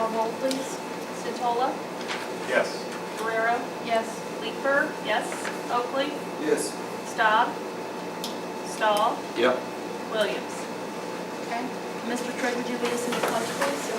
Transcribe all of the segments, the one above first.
Call roll, please. Centola, Yes. Guerrero, Yes. Leeper, yes. Oakley, Yes. Staub, Stahl, Yep. Williams. Okay. Mr. Trigg, would you lead us in the pledge, please?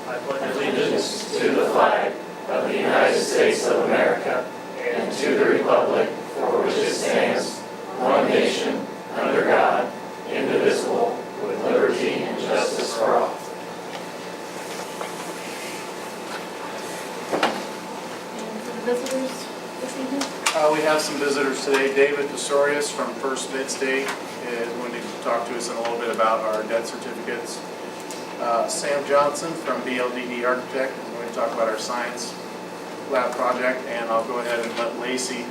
I pledge allegiance to the flag of the United States of America and to the republic for which it stands, one nation, under God, indivisible, with liberty and justice for all. And for the visitors this evening? We have some visitors today. David Pistorius from First Mid-State is going to talk to us in a little bit about our debt certificates. Sam Johnson from BLDD Architect is going to talk about our science lab project, and I'll go ahead and let Lacey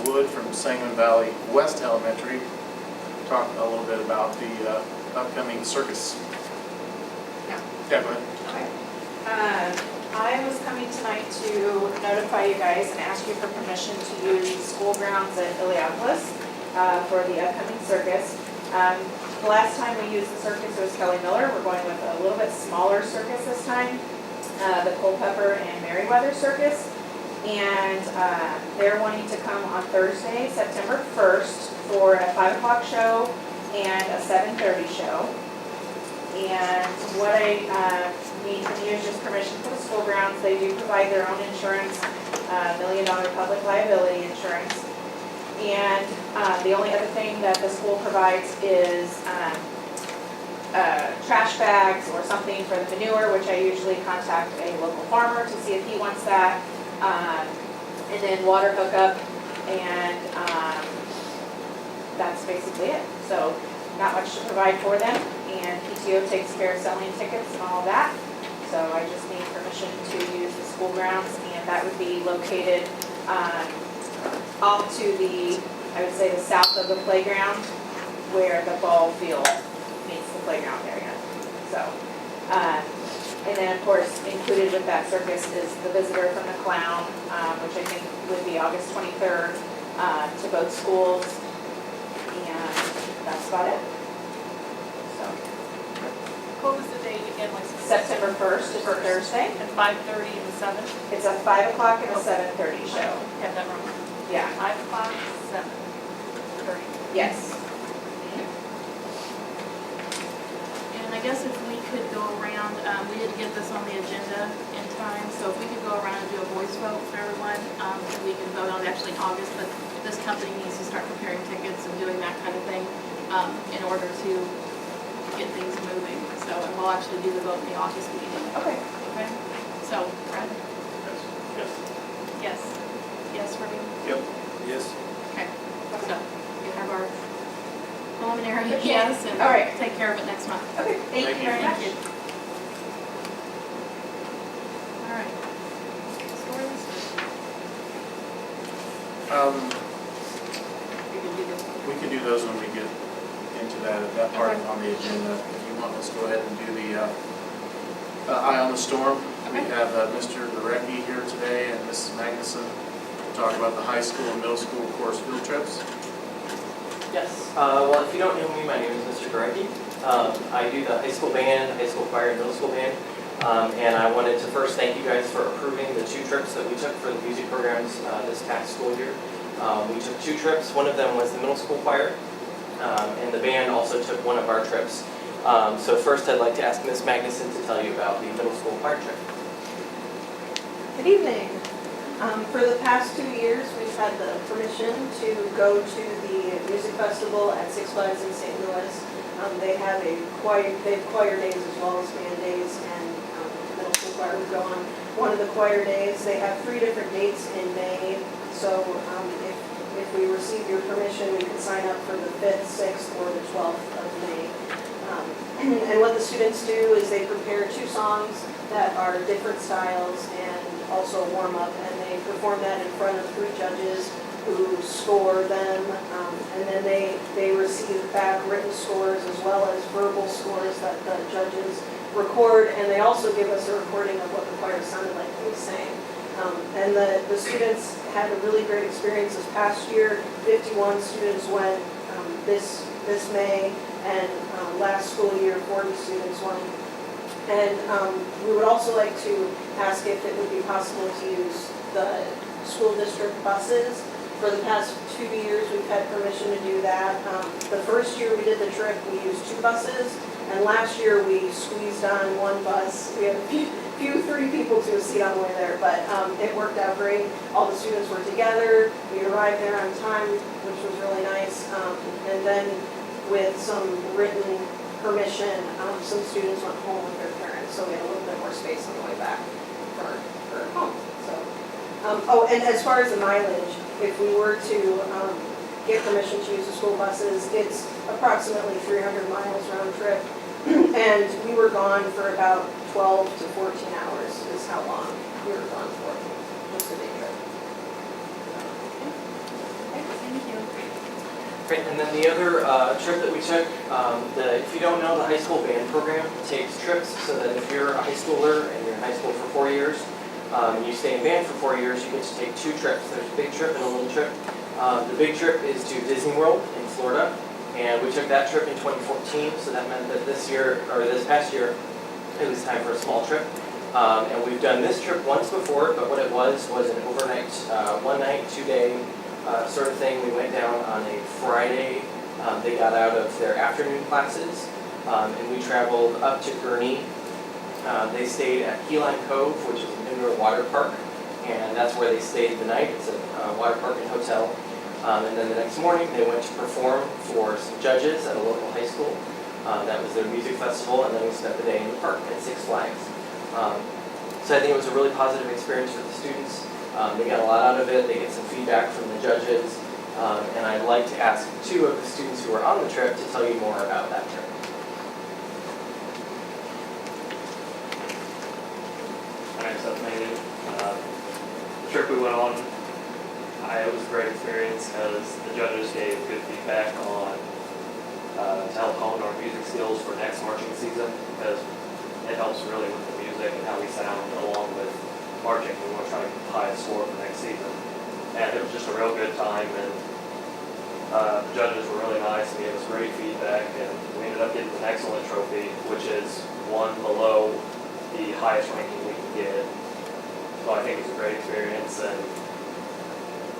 Wood from Sangamon Valley West Elementary talk a little bit about the upcoming circus. Yeah. Yeah, go ahead. Okay. I was coming tonight to notify you guys and ask you for permission to use the school grounds at Illiopolis for the upcoming circus. The last time we used the circus was Kelly Miller. We're going with a little bit smaller circus this time, the Culpeper and Merriweather Circus. And they're wanting to come on Thursday, September 1st for a 5 o'clock show and a 7:30 show. And what I need from you is just permission for the school grounds. They do provide their own insurance, $1 million public liability insurance. And the only other thing that the school provides is trash bags or something for the manure, which I usually contact a local farmer to see if he wants that. And then water hookup, and that's basically it. So not much to provide for them, and PTO takes care of selling tickets and all of that. So I just need permission to use the school grounds, and that would be located off to the, I would say, the south of the playground, where the ball field meets the playground area. So, and then of course, included with that circus is the visitor from the clown, which I think would be August 23rd, to both schools, and that's about it. So, What was the date again, Lacey? September 1st is a Thursday. At 5:30 and 7? It's a 5 o'clock and a 7:30 show. Had that wrong. Yeah, 5 o'clock, 7:30. yes. And I guess if we could go around, we didn't get this on the agenda in time, so if we could go around and do a voice vote for everyone, and we can vote on it actually in August, but this company needs to start preparing tickets and doing that kind of thing in order to get things moving. So, and we'll actually do the vote in the August meeting. Okay. Okay? So, Brad? Yes. Yes. Yes, for me? Yep. Yes. Okay. So, you have our preliminary Okay. yes, and All right. take care of it next month. Okay, thank you very much. All right. Stories? You can do this one. We can do those when we get into that part on the agenda. If you want, let's go ahead and do the Eye on the Storm. We Okay. have Mr. Gorecki here today and Mrs. Magnuson to talk about the high school and middle school course field trips. Yes. Well, if you don't know me, my name is Mr. Gorecki. I do the high school band, high school choir, and middle school band. And I wanted to first thank you guys for approving the 2 trips that we took for the music programs this past school year. We took 2 trips. One of them was the middle school choir, and the band also took one of our trips. So first, I'd like to ask Ms. Magnuson to tell you about the middle school choir trip. Good evening. For the past 2 years, we've had the permission to go to the music festival at Six Flags in St. Louis. They have choir days as well as band days, and middle school choir would go on one of the choir days. They have 3 different dates in May, so if we receive your permission, we can sign up for the 5th, 6th, or the 12th of May. And what the students do is they prepare 2 songs that are different styles and also warm up, and they perform that in front of 3 judges who score them, and then they receive back written scores as well as verbal scores that the judges record, and they also give us a recording of what the choir sounded like when we sang. And the students had a really great experience this past year. 51 students went. This this May, and last school year, 40 students went. And we would also like to ask if it would be possible to use the school district buses. For the past 2 years, we've had permission to do that. The first year we did the trip, we used 2 buses, and last year we squeezed on 1 bus. We had a 3 people to a seat on the way there, but it worked out great. All the students were together, we arrived there on time, which was really nice. And then with some written permission, some students went home with their parents, so we had a little bit more space on the way back for home. So, oh, and as far as the mileage, if we were to get permission to use the school buses, it's approximately 300 miles round trip. And we were gone for about 12 to 14 hours is how long we were gone for, just a day trip. Thank you. Great, and then the other trip that we took, if you don't know, the high school band program takes trips so that if you're a high schooler and you're in high school for 4 years, and you stay in band for 4 years, you get to take 2 trips. There's a big trip and a little trip. The big trip is to Disney World in Florida, and we took that trip in 2014, so that meant that this past year, it was time for a small trip. And we've done this trip once before, but what it was an overnight, 1 night, 2 day sort of thing. We went down on a Friday. They got out of their afternoon classes, and we traveled up to Gurnee. They stayed at Key Lime Cove, which is an indoor water park, and that's where they stayed the night. It's a water park and hotel. And then the next morning, they went to perform for some judges at a local high school. That was their music festival, and then we spent the day in the park at Six Flags. So I think it was a really positive experience for the students. They got a lot out of it. They get some feedback from the judges. And I'd like to ask 2 of the students who were on the trip to tell you more about that trip. My name's Seth Manning. The trip we went on, it was a great experience because the judges gave good feedback on to help hone our music skills for next marching season, because it helps really with the music and how we sound along with marching. We want to try to get the highest score for next season. And it was just a real good time, and the judges were really nice and gave us great feedback, and we ended up getting an excellent trophy, which is one below the highest ranking we can get. So I think it was a great experience, and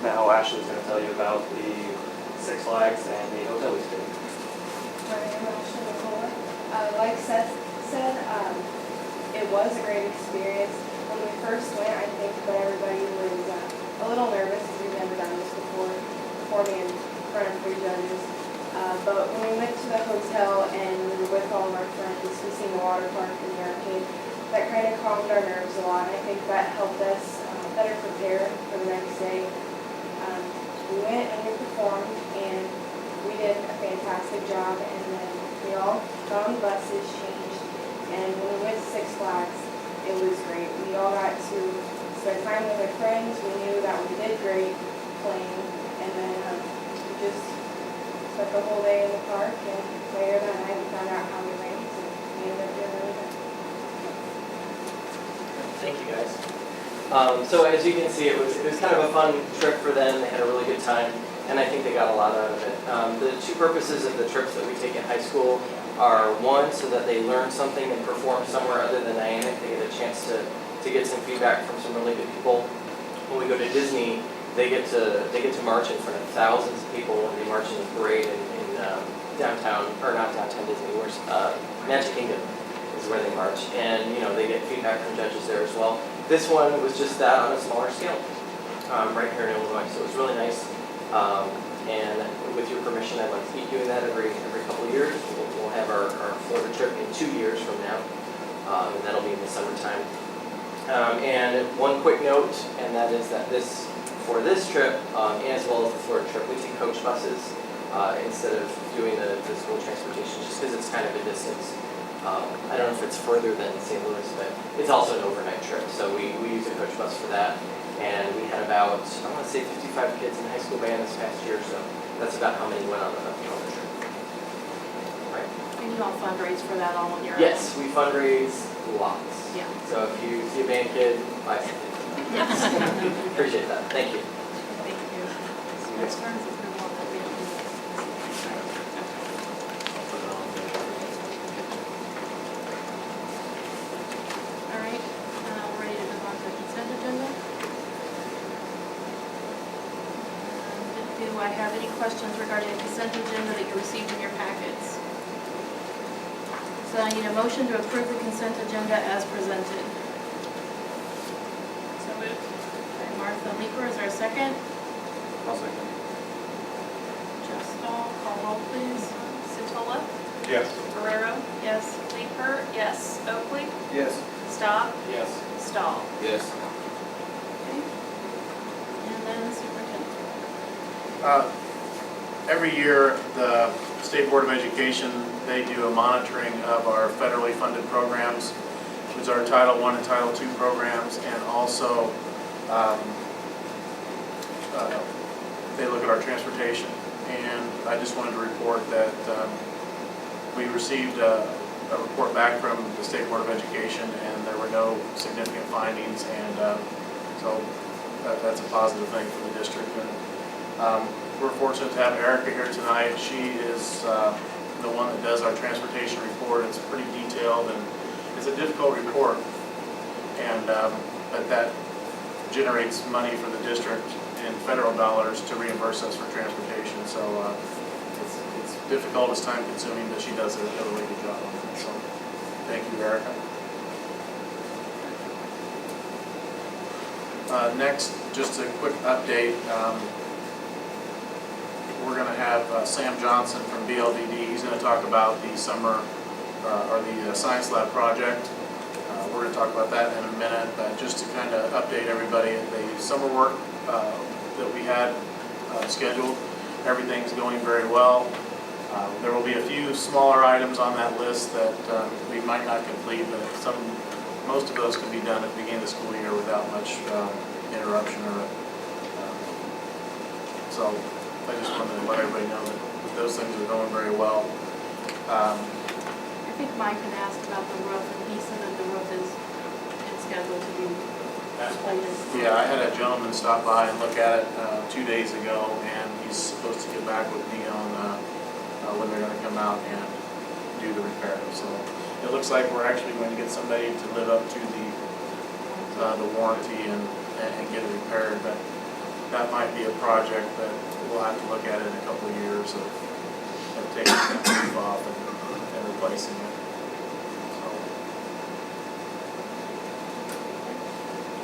now Ashley's going to tell you about the Six Flags and the hotel we stayed. My name is Ashley Nicole. Like Seth said, it was a great experience. When we first went, I think that everybody was a little nervous because we've never done this before, performing in front of 3 judges. But when we went to the hotel and we were with all of our friends, we seen the water park and the arcade, that kind of calmed our nerves a lot. I think that helped us better prepare for the next day. We went and we performed, and we did a fantastic job, and then we all got on the buses, changed, and when we went to Six Flags, it was great. We all got to spend time with our friends. We knew that we did great playing, and then we just spent the whole day in the park, and later that night we found out how we ranked, and we ended up doing really good. Thank you, guys. So as you can see, it was kind of a fun trip for them. They had a really good time, and I think they got a lot out of it. The 2 purposes of the trips that we take in high school are, 1, so that they learn something and perform somewhere other than Niantic. They get a chance to get some feedback from some really good people. When we go to Disney, they get to march in front of thousands of people, and they march in the parade in downtown, or not downtown Disney, where's Magic Kingdom is where they march, and they get feedback from judges there as well. This one was just that on a smaller scale, right here in Illinois, so it was really nice. And with your permission, I'd like to keep doing that every couple of years. We'll have our Florida trip in 2 years from now, and that'll be in the summertime. And one quick note, and that is that for this trip, as well as the Florida trip, we take coach buses instead of doing the school transportation, just because it's kind of a distance. I don't know if it's further than St. Louis, but it's also an overnight trip, so we use a coach bus for that. And we had about, I want to say 55 kids in high school band this past year, so that's about how many went on the trip. Right. And you all fundraise for that all on your own? Yes, we fundraise lots. Yeah. So if you see a band kid, buy something. Yes. Appreciate that. Thank you. Thank you. Next turn is the one that we don't do. I have any questions regarding the consent agenda that you received in your packets? So I need a motion to approve the consent agenda as presented. So moved. Okay, Martha Leeper, is there a second? I'll second. Jeff Stahl, call roll please. Setola? Yes. Guerrero? Yes. Leeper? Yes. Oakley? Yes. Staub? Yes. Stahl? Yes. Okay. And then superintendent. Every year, the State Board of Education, they do a monitoring of our federally funded programs, which is our Title I and Title II programs, and also they look at our transportation. And I just wanted to report that we received a report back from the State Board of Education, and there were no significant findings, and so that's a positive thing for the district. And we're fortunate to have Erica here tonight. She is the one that does our transportation report. It's pretty detailed, and it's a difficult report, and but that generates money for the district in federal dollars to reimburse us for transportation. So it's difficult, it's time consuming, but she does a really good job on it. So thank you, Erica. Next, just a quick update. We're going to have Sam Johnson from BLDD. He's going to talk about the summer or the science lab project. We're going to talk about that in a minute, but just to kind of update everybody, the summer work that we had scheduled, everything's going very well. There will be a few smaller items on that list that we might not complete, but most of those can be done at the beginning of the school year without much interruption or so I just wanted to let everybody know that those things are going very well. I think Mike had asked about the roof, and he said that the roof is scheduled to be completed. Yeah, I had a gentleman stop by and look at it 2 days ago, and he's supposed to get back with me on when they're going to come out and do the repair. So it looks like we're actually going to get somebody to live up to the warranty and get it repaired, but that might be a project that we'll have to look at in a couple of years of taking that roof off and replacing it. So,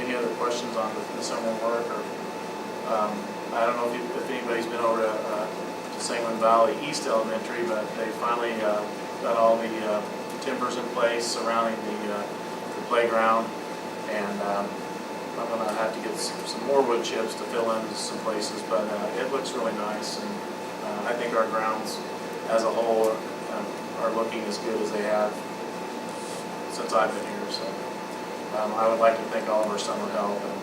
any other questions on the summer work? Or I don't know if anybody's been over to Sangamon Valley East Elementary, but they finally got all the timbers in place surrounding the playground, and I'm going to have to get some more wood chips to fill in some places, but it looks really nice, and I think our grounds as a whole are looking as good as they have since I've been here. So I would like to thank all of our summer help, and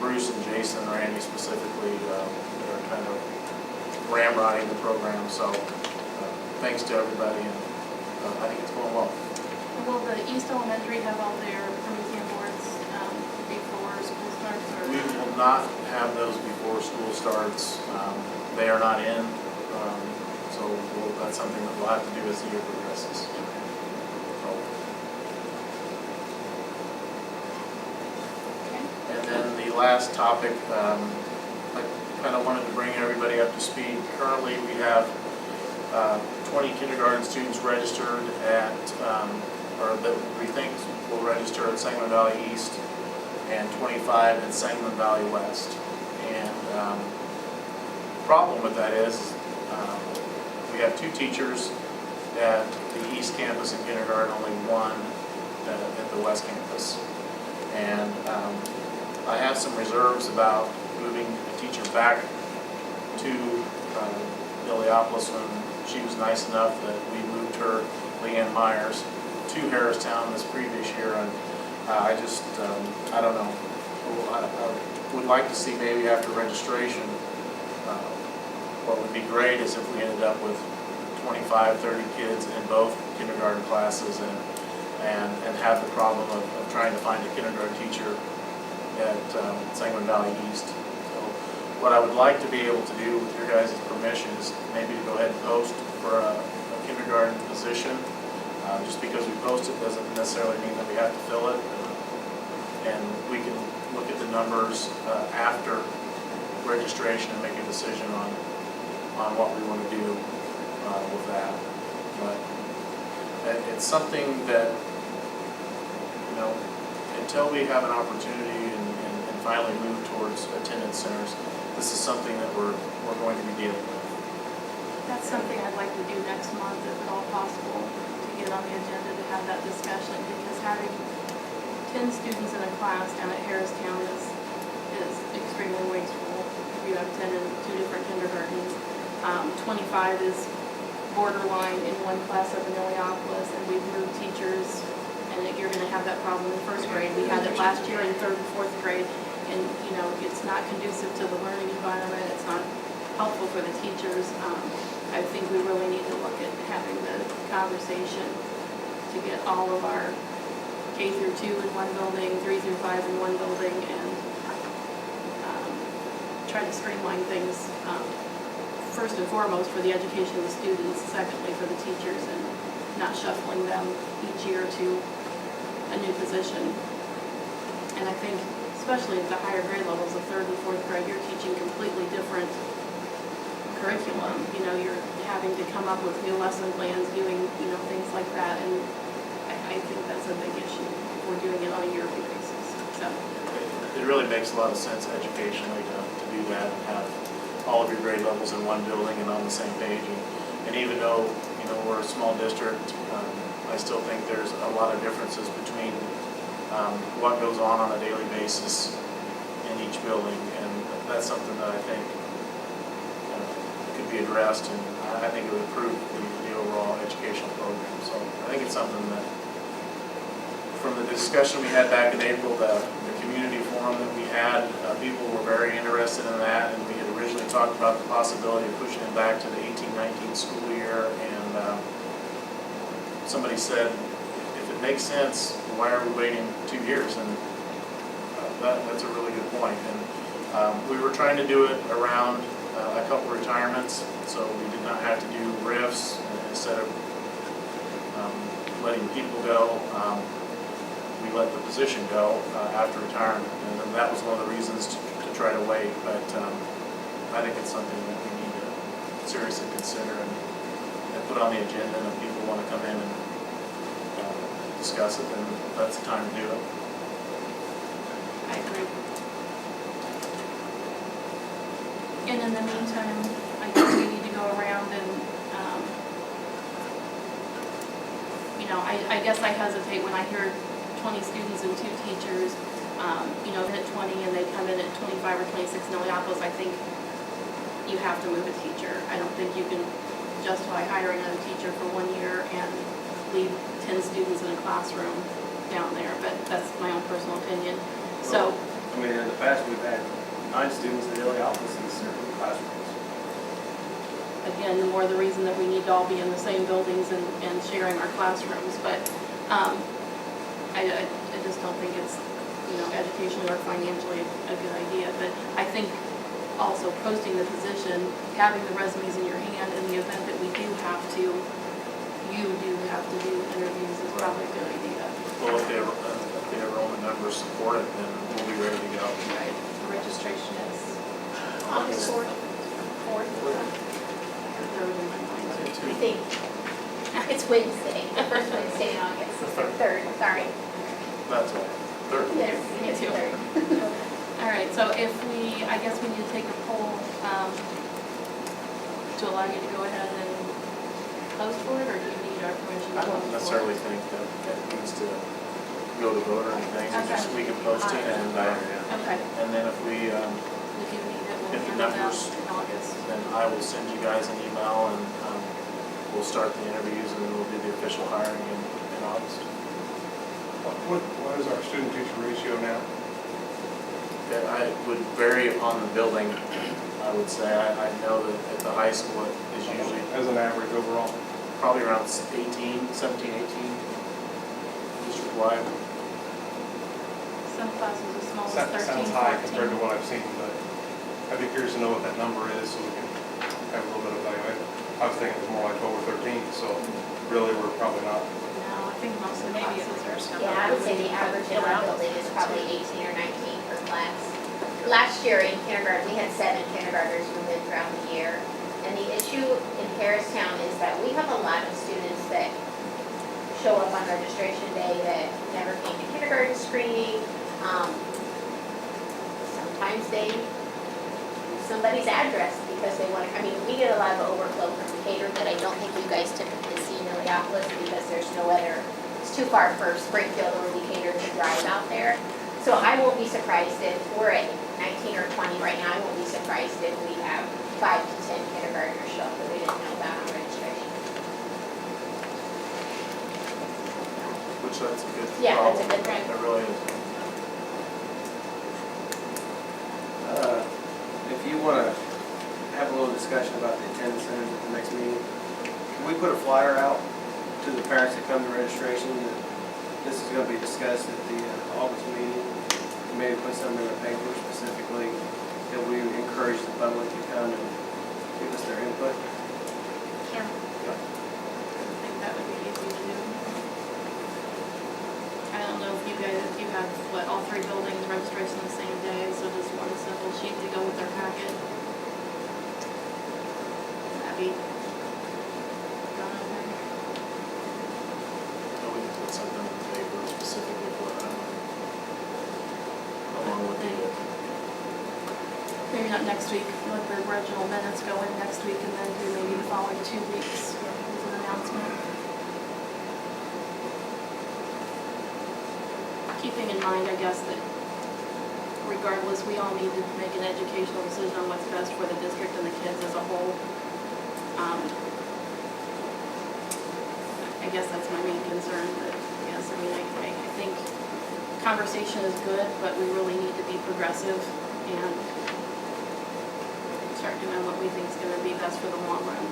Bruce and Jason, Randy specifically, they're kind of ramrodding the program. So thanks to everybody, and I think it's going well. Will the East Elementary have all their Promethean boards before school starts? Or? We will not have those before school starts. They are not in, so that's something that we'll have to do as the year progresses. So. Okay. And then the last topic, I kind of wanted to bring everybody up to speed. Currently, we have 20 kindergarten students registered at, or that we think will register at Sangamon Valley East, and 25 at Sangamon Valley West. And the problem with that is we have 2 teachers at the East Campus in kindergarten, only 1 at the West Campus. And I have some reserves about moving a teacher back to Illiopolis when she was nice enough that we moved her, Leanne Myers, to Harristown this previous year. And I just, I don't know. I would like to see maybe after registration, what would be great is if we ended up with 25, 30 kids in both kindergarten classes and have the problem of trying to find a kindergarten teacher at Sangamon Valley East. So what I would like to be able to do with your guys' permission is maybe to go ahead and post for a kindergarten position. Just because we post it doesn't necessarily mean that we have to fill it. And we can look at the numbers after registration and make a decision on on what we want to do with that. But it's something that, you know, until we have an opportunity and finally move towards attendance centers, this is something that we're going to be dealing with. That's something I'd like to do next month, if at all possible, to get on the agenda to have that discussion, because having 10 students in a class down at Harristown is extremely wasteful. If you have 10 in 2 different kindergartens, 25 is borderline in one class up in Illiopolis, and we've moved teachers, and you're gonna have that problem in first grade. We had it last year in 3rd and 4th grade, and, you know, it's not conducive to the learning environment, it's not helpful for the teachers. I think we really need to look at having the conversation to get all of our K through 2 in one building, 3 through 5 in one building, and try to streamline things, first and foremost for the education of the students, secondly for the teachers, and not shuffling them each year to a new position. And I think, especially at the higher grade levels of 3rd and 4th grade, you're teaching completely different curriculum. You know, you're having to come up with new lesson plans, doing, you know, things like that, and I think that's a big issue if we're doing it on a yearly basis. So It really makes a lot of sense educationally to do that and have all of your grade levels in one building and on the same page. And even though, you know, we're a small district, I still think there's a lot of differences between what goes on a daily basis in each building, and that's something that I think could be addressed, and I think it would improve the overall educational program. So I think it's something that, from the discussion we had back in April, the community forum that we had, people were very interested in that, and we had originally talked about the possibility of pushing it back to the 18-19 school year, and somebody said, if it makes sense, why are we waiting 2 years? And that's a really good point. And we were trying to do it around a couple retirements, so we did not have to do RIFs. Instead of letting people go, we let the position go after retirement, and that was one of the reasons to try to wait. But I think it's something that we need to seriously consider and put on the agenda, and if people want to come in and discuss it, then that's the time to do it. I agree. And in the meantime, I guess we need to go around and, you know, I guess I hesitate when I hear 20 students and 2 teachers, you know, hit 20 and they come in at 25 or 26 in Illiopolis. I think you have to move a teacher. I don't think you can justify hiring another teacher for 1 year and leave 10 students in a classroom down there, but that's my own personal opinion. So, I mean, in the past, we've had 9 students in Illiopolis in certain classrooms. again, the more the reason that we need to all be in the same buildings and sharing our classrooms. But I just don't think it's, you know, educationally or financially a good idea. But I think also posting the position, having the resumes in your hand in the event that we do have to, you do have to do interviews is probably a good idea. Well, if the enrollment numbers support it, then we'll be ready to go. Right. Registration is August 4th. Third in my mind. I think it's Wednesday, the first Wednesday in August, or 3rd, sorry. That's all. Third. Yes, it's Me too. 3rd. All right, so if we, I guess we need to take a poll to allow you to go ahead and post for it, or do you need our permission to I post for it? don't necessarily think that it needs to go to vote or anything, it's just we can post it, and Okay, then if we, we do need it, we'll If the handle that numbers- in August. then I will send you guys an email, and we'll start the interviews, and then we'll do the official hiring in August. What is our student-teacher ratio now? I would vary on the building, I would say. I know that at the high school it is usually As an average overall? probably around 17, 18 district-wide. Some classes as small as 13, 14. Sounds high compared to what I've seen, but I'd be curious to know what that number is, so we can have a little bit of evaluation. I was thinking it was more like 12 or 13, so really we're probably not. No, I think most of the maybe classes are some. Yeah, I would say the average in our building is probably 18 or 19 per class. Last year in kindergarten, we had 7 kindergartners move in throughout the year, And the issue in Harristown is that we have a lot of students that show up on registration day that never came to kindergarten screening. Sometimes they use somebody's address because they want to, I mean, we get a lot of overflow from Decatur that I don't think you guys typically see in Illiopolis because there's no other, it's too far for Springfield or Decatur to drive out there. So I won't be surprised if we're at 19 or 20 right now. I won't be surprised if we have 5 to 10 kindergartners show up that we didn't know about on registration. Which that's a good Yeah, problem. that's a good thing. It really is. If you want to have a little discussion about the attendance centers at the next meeting, can we put a flyer out to the parents that come to registration that this is going to be discussed at the August meeting? Maybe put something in the paper specifically that we encourage the public to come and give us their input. Sure. I think that would be easy to do. I don't know if you guys, if you have, what, all 3 buildings registration the same day, so just one simple sheet to go with their packet. That'd be done okay. So we can put something in the paper specifically for that. Along with the, Maybe not next week, let the original minutes go in next week and then do maybe the following 2 weeks with an announcement. Keeping in mind, I guess, that regardless, we all need to make an educational decision on what's best for the district and the kids as a whole. I guess that's my main concern, but yes, I mean, I think conversation is good, but we really need to be progressive and start doing what we think is going to be best for the long run.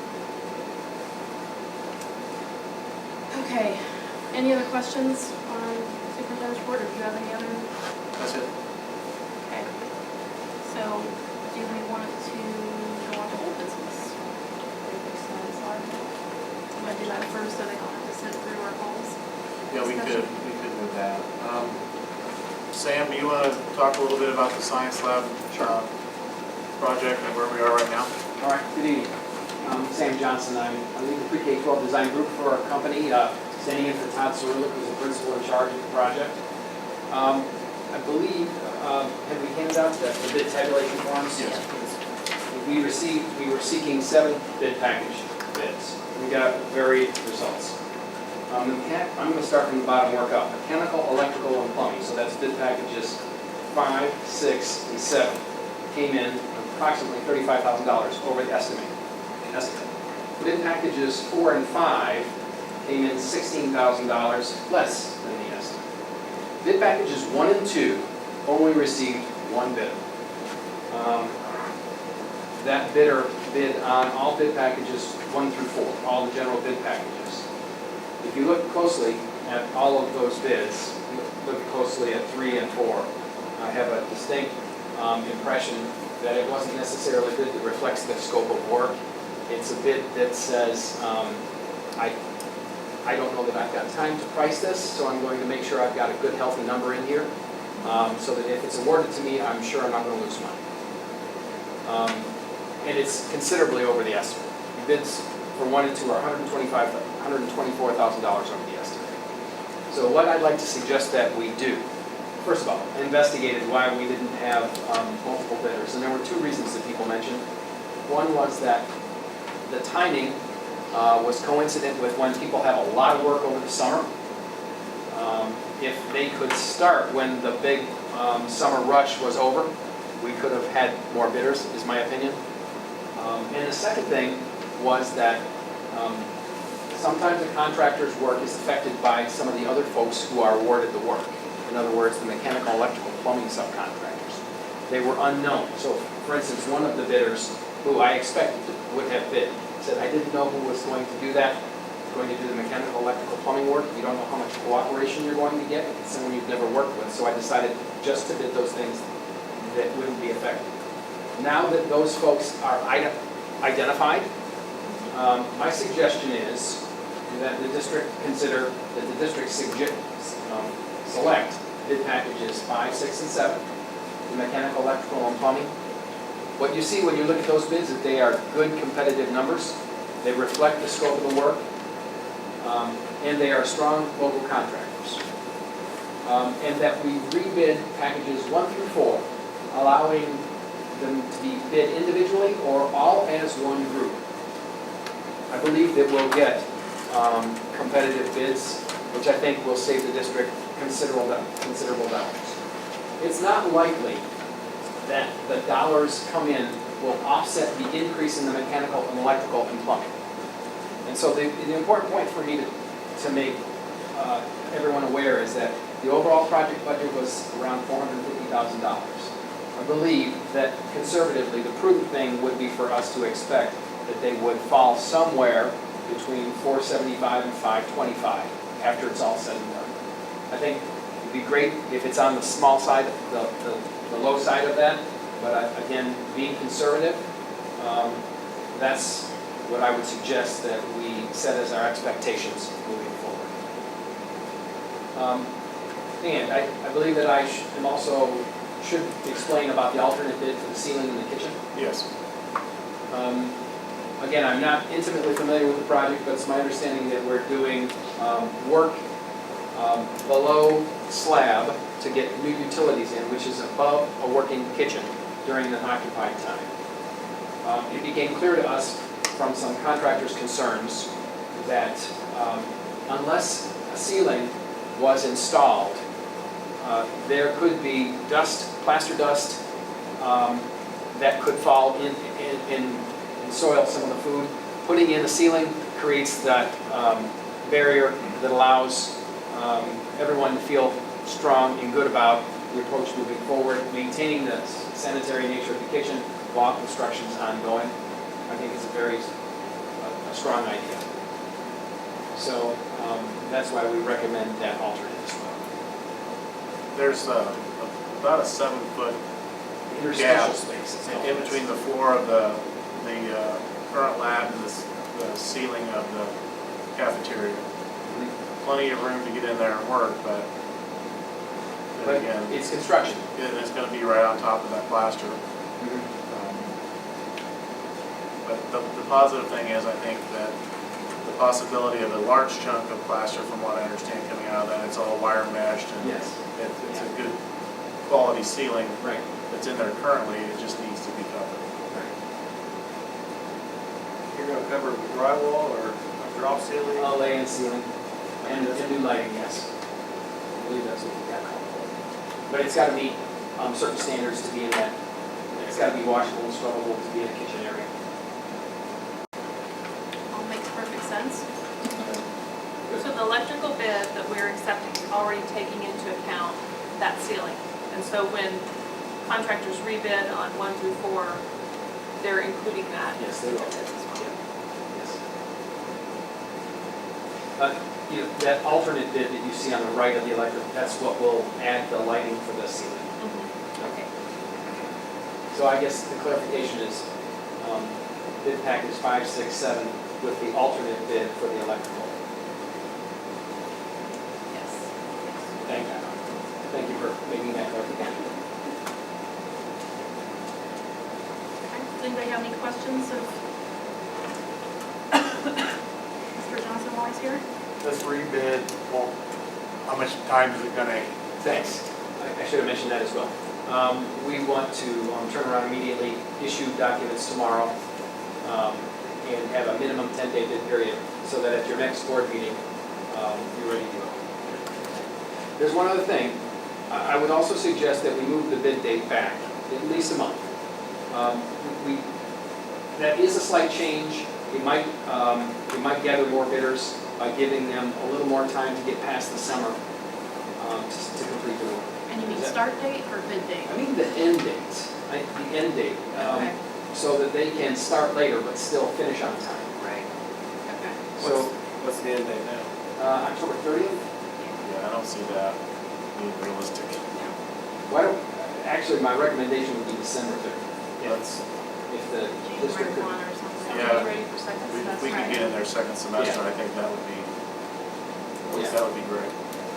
Okay, any other questions on superintendent's report, or do you have any other? that's it. Okay, so do we want to go on to old business? Want to do that first so they don't have to sit through our goals? Yeah, we could do that. Sam, do you want to talk a little bit about the science lab project and where we are right now? All right, good evening. Sam Johnson, I lead the pre-K-12 design group for our company, standing in for Todd Cerulik, who's the principal in charge of the project. I believe, have we handed out the bid tabulation forms? Yes. We were seeking 7 bid package bids. We got varied results. I'm going to start from the bottom, work up. Mechanical, electrical, and plumbing, so that's bid packages 5, 6, and 7. Came in approximately $35,000 over the estimate. Bid packages 4 and 5 came in $16,000 less than the estimate. Bid packages 1 and 2 only received 1 bid. That bidder bid on all bid packages 1 through 4, all the general bid packages. If you look closely at all of those bids, look closely at 3 and 4, I have a distinct impression that it wasn't necessarily a bid that reflects the scope of work. It's a bid that says, I don't know that I've got time to price this, so I'm going to make sure I've got a good healthy number in here, so that if it's awarded to me, I'm sure I'm not going to lose money. And it's considerably over the estimate. The bids for 1 and 2 are $124,000 over the estimate. So what I'd like to suggest that we do, first of all, I investigated why we didn't have multiple bidders, and there were 2 reasons that people mentioned. One was that the timing was coincident with when people have a lot of work over the summer. If they could start when the big summer rush was over, we could have had more bidders, is my opinion. And the second thing was that sometimes a contractor's work is affected by some of the other folks who are awarded the work. In other words, the mechanical, electrical, plumbing subcontractors. They were unknown. So, for instance, one of the bidders who I expected would have bid said, I didn't know who was going to do that, going to do the mechanical, electrical, plumbing work. You don't know how much cooperation you're going to get. It's someone you've never worked with. So I decided just to bid those things that wouldn't be affected. Now that those folks are identified, my suggestion is that the district select bid packages 5, 6, and 7, the mechanical, electrical, and plumbing, What you see when you look at those bids is they are good competitive numbers. They reflect the scope of the work, and they are strong local contractors. And that we rebid packages 1 through 4, allowing them to be bid individually or all as one group. I believe that we'll get competitive bids, which I think will save the district considerable dollars. It's not likely that the dollars come in will offset the increase in the mechanical and electrical and plumbing. And so the important point for me to make everyone aware is that the overall project budget was around $450,000. I believe that conservatively, the prudent thing would be for us to expect that they would fall somewhere between 475 and 525 after it's all said and done. I think it'd be great if it's on the small side, the low side of that, but again, being conservative, that's what I would suggest that we set as our expectations moving forward. And I believe that I should explain about the alternate bid for the ceiling in the kitchen. Yes. Again, I'm not intimately familiar with the project, but it's my understanding that we're doing work below slab to get new utilities in, which is above a working kitchen during the occupied time. It became clear to us from some contractors' concerns that unless a ceiling was installed, there could be dust, plaster dust, that could fall in and soil some of the food. Putting in a ceiling creates that barrier that allows everyone to feel strong and good about the approach moving forward. Maintaining the sanitary nature of the kitchen while construction is ongoing, I think is a strong idea. So that's why we recommend that alternate as well. There's about a 7-foot Interstitial gap space. in between the floor of the current lab and the ceiling of the cafeteria. Plenty of room to get in there and work, but But again, it's construction. it's going to be right on top of that plaster. But the positive thing is, I think that the possibility of a large chunk of plaster, from what I understand coming out of that, it's all wire meshed and Yes. it's a good quality ceiling Right. that's in there currently. It just needs to be covered. You're gonna cover with drywall or a drop ceiling? Lay and ceiling and new lighting, yes. I believe that's what we got called for. But it's got to meet certain standards to be in that. It's got to be washable and scrubbable to be in a kitchen area. All makes perfect sense. So the electrical bid that we're accepting is already taking into account that ceiling. And so when contractors rebid on 1 through 4, they're including that. Yes, they will. in the bid as well. Yes. You know, that alternate bid that you see on the right of the electric, that's what will add the lighting for the ceiling. Okay. So I guess the clarification is bid package 5, 6, 7 with the alternate bid for the electrical. Yes. Thank you for making that clarification. Okay. Does anybody have any questions of Mr. Johnson while he's here? This rebid, well, how much time is it going to? Thanks. I should have mentioned that as well. We want to turn around immediately, issue documents tomorrow, and have a minimum 10-day bid period, so that at your next board meeting, you're ready to go. There's one other thing. I would also suggest that we move the bid date back at least a month. That is a slight change. We might gather more bidders by giving them a little more time to get past the summer to complete the work. And you mean start date or bid date? I mean the end date, the end date, Okay. so that they can start later but still finish on time. Right. Okay. So, What's the end date now? October 30th? Yeah, I don't see that being realistic. Why don't, actually, my recommendation would be December 30th. Let's, If the district January 1 could. or something. Yeah. Ready for second if we semester. could get in there second semester, I think that would be, Yeah. that would be great.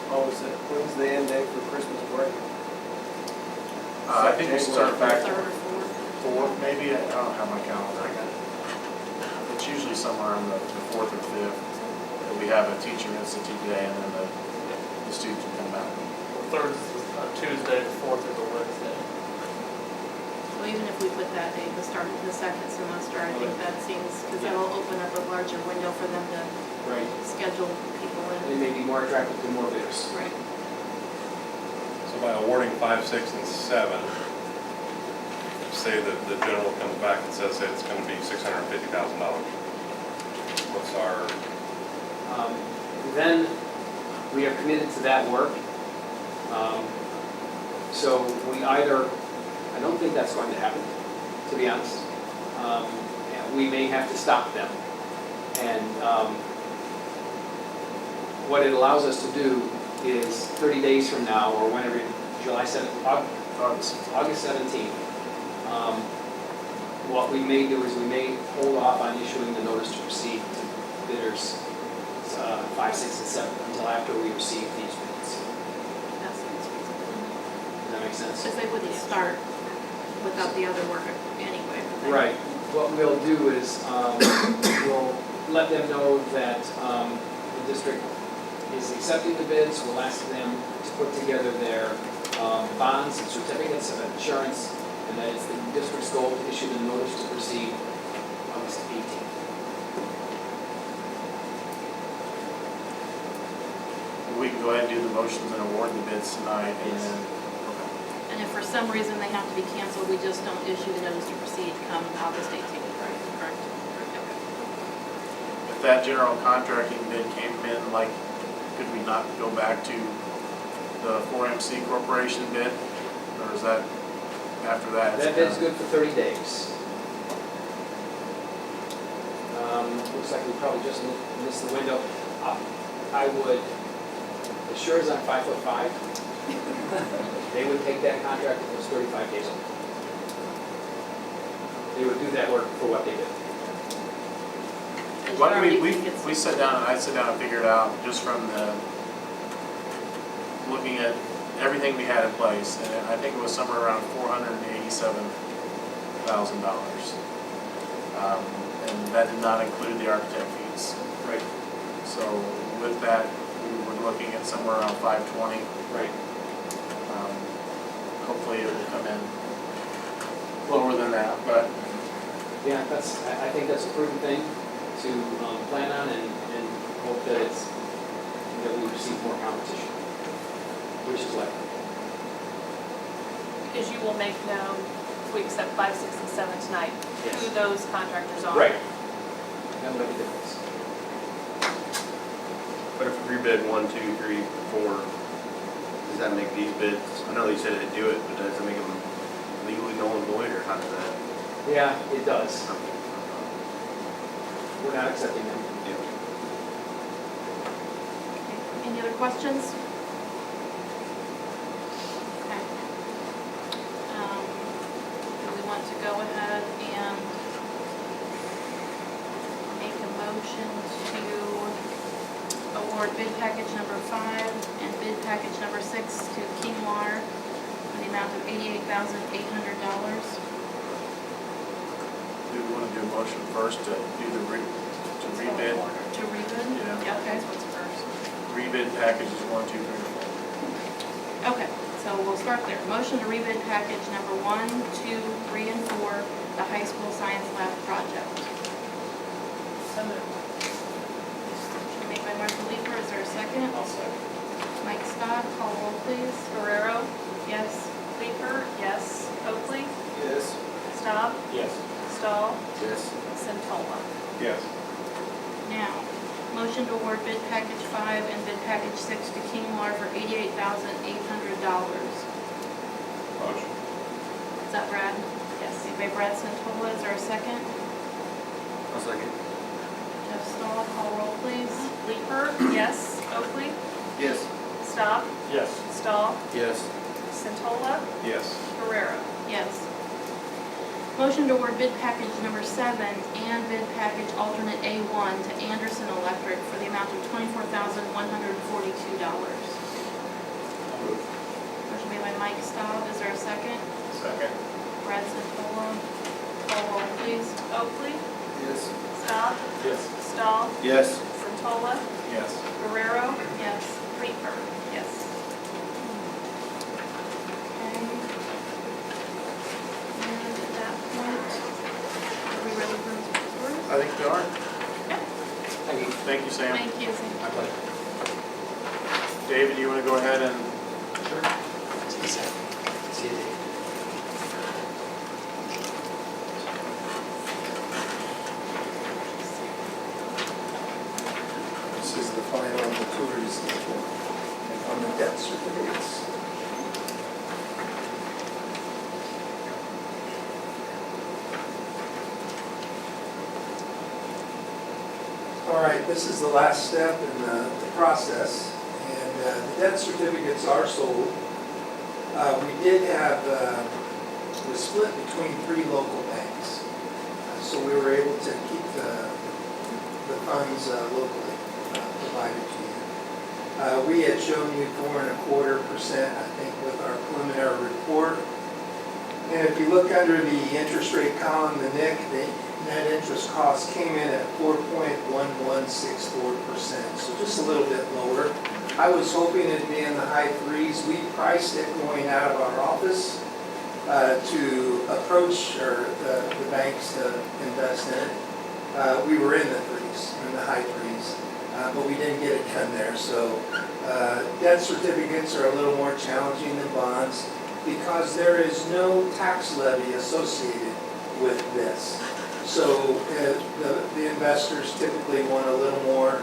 When's the end date for Christmas break? I think we start back Third or fourth. 4th maybe, I don't have my calendar. It's usually somewhere on the 4th or 5th that we have a teacher institute day and then the students will come back. Third is Tuesday, the fourth is a Wednesday. So even if we put that day, the start of the second semester, I think that seems, because that'll open up a larger window for them to Right. schedule people It in. may be more attractive to more bidders. Right. So by awarding 5, 6, and 7, say that the general comes back and says that it's gonna be $650,000. What's our, Then we are committed to that work. So we either, I don't think that's going to happen, to be honest. And we may have to stop them. And what it allows us to do is 30 days from now, or whenever, July 7th, August 17th, what we may do is we may hold off on issuing the notice to proceed to bidders 5, 6, and 7 until after we receive these bids. That seems reasonable. Does that make sense? Because they wouldn't start without the other work anyway. would they? Right. What we'll do is we'll let them know that the district is accepting the bids. We'll ask them to put together their bonds and certificates of insurance, and that it's the district's goal to issue the notice to proceed August 18th. We can go ahead and do the motions and award the bids tonight and Yes. then, And if for some reason they have to be canceled, we just don't issue the notice to proceed come August 18th, right? Correct? if that general contracting bid came in, like, could we not go back to the 4MC Corporation bid? Or is that, after that? it's That bid's done? good for 30 days. Looks like we probably just missed the window. I would, as sure as I'm 5'5", they would take that contract if it was 35 days old. They would do that work for what they did. Because you Why don't already we think it's- we sat down, and I sat down and figured out just from the, looking at everything we had in place, and I think it was somewhere around $487,000. And that did not include the architect fees. Right. So with that, we were looking at somewhere around 520. Right. Hopefully it will come in lower than that, but Yeah, I think that's a prudent thing to plan on and hope that that we receive more competition, which is likely. Because you will make known, if we accept 5, 6, and 7 tonight, Yes. who those contractors are. Right. That would make a difference. But if we rebid 1, 2, 3, 4, does that make these bids, I know you said it'd do it, but does it make them legally null and void, or how does that? Yeah, it does. We're not accepting them. Any other questions? Okay. Do we want to go ahead and make a motion to award bid package number 5 and bid package number 6 to Kinglar in the amount of $88,800? do we want to do a motion first to do the rebid? To rebid? Yeah. Okay. What's first? Rebid packages 1, 2, 3, 4. Okay, so we'll start there. Motion to rebid package number 1, 2, 3, and 4, the high school science lab project. So moved. Motion made by Martha Leeper, is there a second? I'll second. Mike Scott, call roll please. Guerrero, Yes. Leeper, yes. Oakley, Yes. Staub, Yes. Stahl, Yes. Centola. yes. Now, motion to award bid package 5 and bid package 6 to Kinglar for $88,800. Motion. Is that Brad? Yes. Made by Brad Santola, is there a second? I'll second. Jeff Stahl, call roll please. Leeper, yes. Oakley, Yes. Staub, Yes. Stahl, Yes. Centola, Yes. Guerrero. Yes. Motion to award bid package number 7 and bid package alternate A1 to Anderson Electric for the amount of $24,142. Motion made by Mike Staub, is there a second? Second. Brad Santola. Call roll, please. Oakley, Yes. South, Yes. Stahl, Yes. Santola, Yes. Guerrero, Yes. Reaper. Yes. Okay. And at that point, are we ready for Mr. Torres? I think we are. Thank you. Thank you, Sam. Thank you. My pleasure. David, you want to go ahead and Sure. See you, Sam. See you, Dave. This is the final on the tours and on the debt certificates. All right, this is the last step in the process, and the debt certificates are sold. We did have, the split between 3 local banks, so we were able to keep the funds locally provided to you. We had shown you 4.25%, I think, with our preliminary report. And if you look under the interest rate column, the NIC, the net interest cost came in at 4.1164%, so just a little bit lower. I was hoping it'd be in the high 3s. We priced it going out of our office to approach the banks to invest in it. We were in the 3s, in the high 3s, but we didn't get it done there. So debt certificates are a little more challenging than bonds because there is no tax levy associated with this. So the investors typically want a little more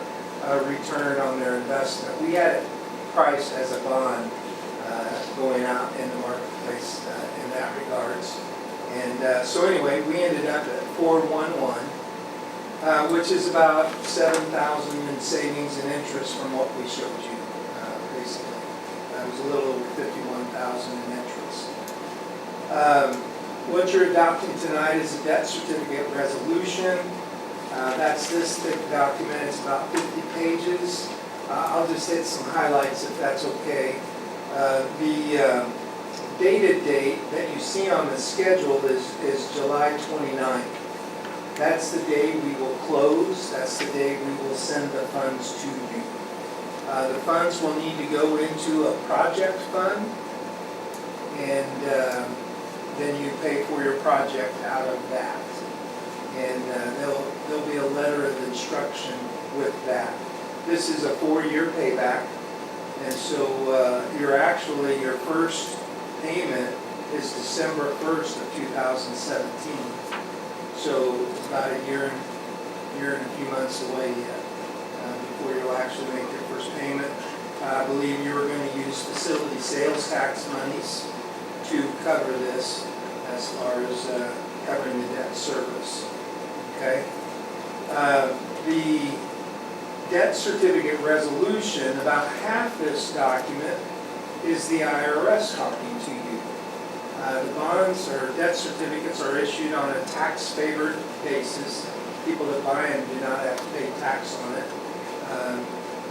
return on their investment. We had it priced as a bond going out in the marketplace in that regards. And so anyway, we ended up at 411, which is about 7,000 in savings and interest from what we showed you, basically. It was a little over 51,000 in interest. What you're adopting tonight is a debt certificate resolution. That's this thick document. It's about 50 pages. I'll just hit some highlights if that's okay. The dated date that you see on the schedule is July 29th. That's the day we will close. That's the day we will send the funds to you. The funds will need to go into a project fund, and then you pay for your project out of that. And there'll be a letter of instruction with that. This is a 4-year payback, and so your first payment is December 1st of 2017. So it's about a year and a few months away yet before you'll actually make your first payment. I believe you were going to use facility sales tax monies to cover this as far as covering the debt service. Okay? The debt certificate resolution, about half this document is the IRS talking to you. The bonds or debt certificates are issued on a tax-favored basis. People that buy them do not have to pay tax on it.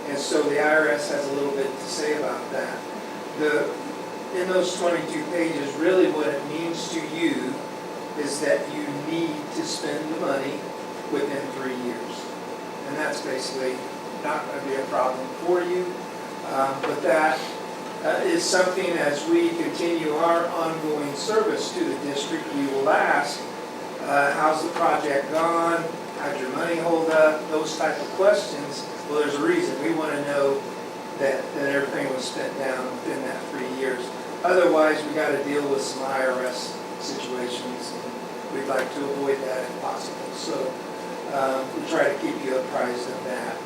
And so the IRS has a little bit to say about that. In those 22 pages, really what it means to you is that you need to spend the money within 3 years. And that's basically not going to be a problem for you. But that is something as we continue our ongoing service to the district, we will ask, how's the project gone? How'd your money hold up? Those type of questions. Well, there's a reason. We want to know that everything was spent down within that 3 years. Otherwise, we got to deal with some IRS situations, and we'd like to avoid that if possible. So we try to keep you apprised of that.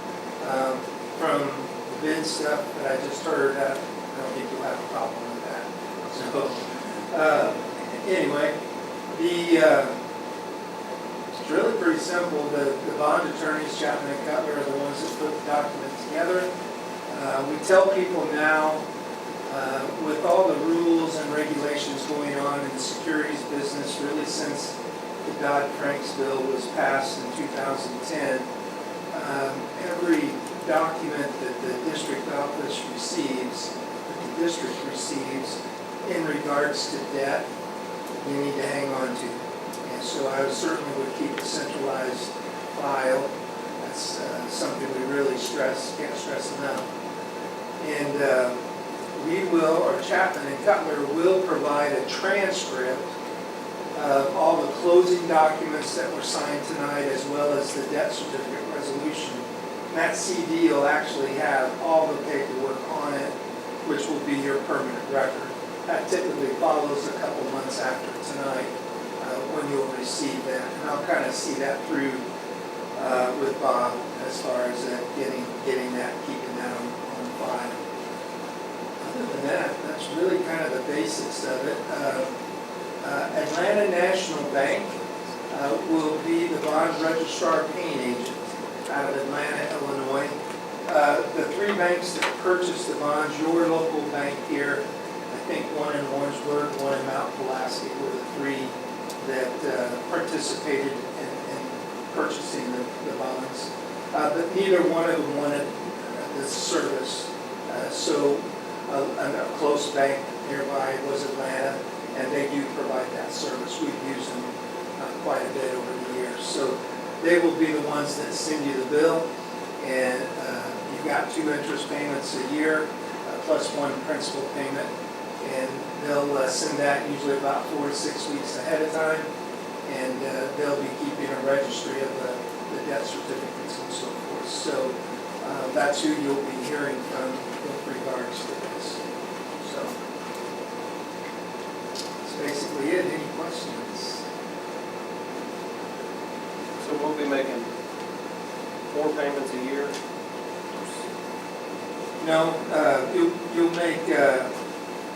From the bid stuff that I just heard, I don't think you'll have a problem with that. So anyway, it's really pretty simple. The bond attorneys, Chapman and Cutler, are the ones that put the document together. We tell people now, with all the rules and regulations going on in the securities business, really since the Dodd-Frank's bill was passed in 2010, every document that the district office receives, that the district receives in regards to debt you need to hang on to. And so I certainly would keep a centralized file. That's something we really can't stress enough. And we will, or Chapman and Cutler will provide a transcript of all the closing documents that were signed tonight, as well as the debt certificate resolution. And that CD will actually have all the paperwork on it, which will be your permanent record. That typically follows a couple months after tonight, when you'll receive that. And I'll kind of see that through with Bob as far as getting that, keeping that on file. Other than that, that's really kind of the basics of it. Atlanta National Bank will be the bond registrar paying agent out of Atlanta, Illinois. The three banks that purchased the bonds, your local bank here, I think one in Orangeburg, one in Mount Pulaski, were the three that participated in purchasing the bonds. But neither one of them wanted this service. So a close bank nearby was Atlanta, and they do provide that service. We've used them quite a bit over the years. So they will be the ones that send you the bill, and you've got 2 interest payments a year, plus 1 principal payment, and they'll send that usually about 4 to 6 weeks ahead of time, and they'll be keeping a registry of the debt certificates and so forth. So that's who you'll be hearing from with regards to this. So that's basically it. Any questions? So we'll be making 4 payments a year? No, you'll make,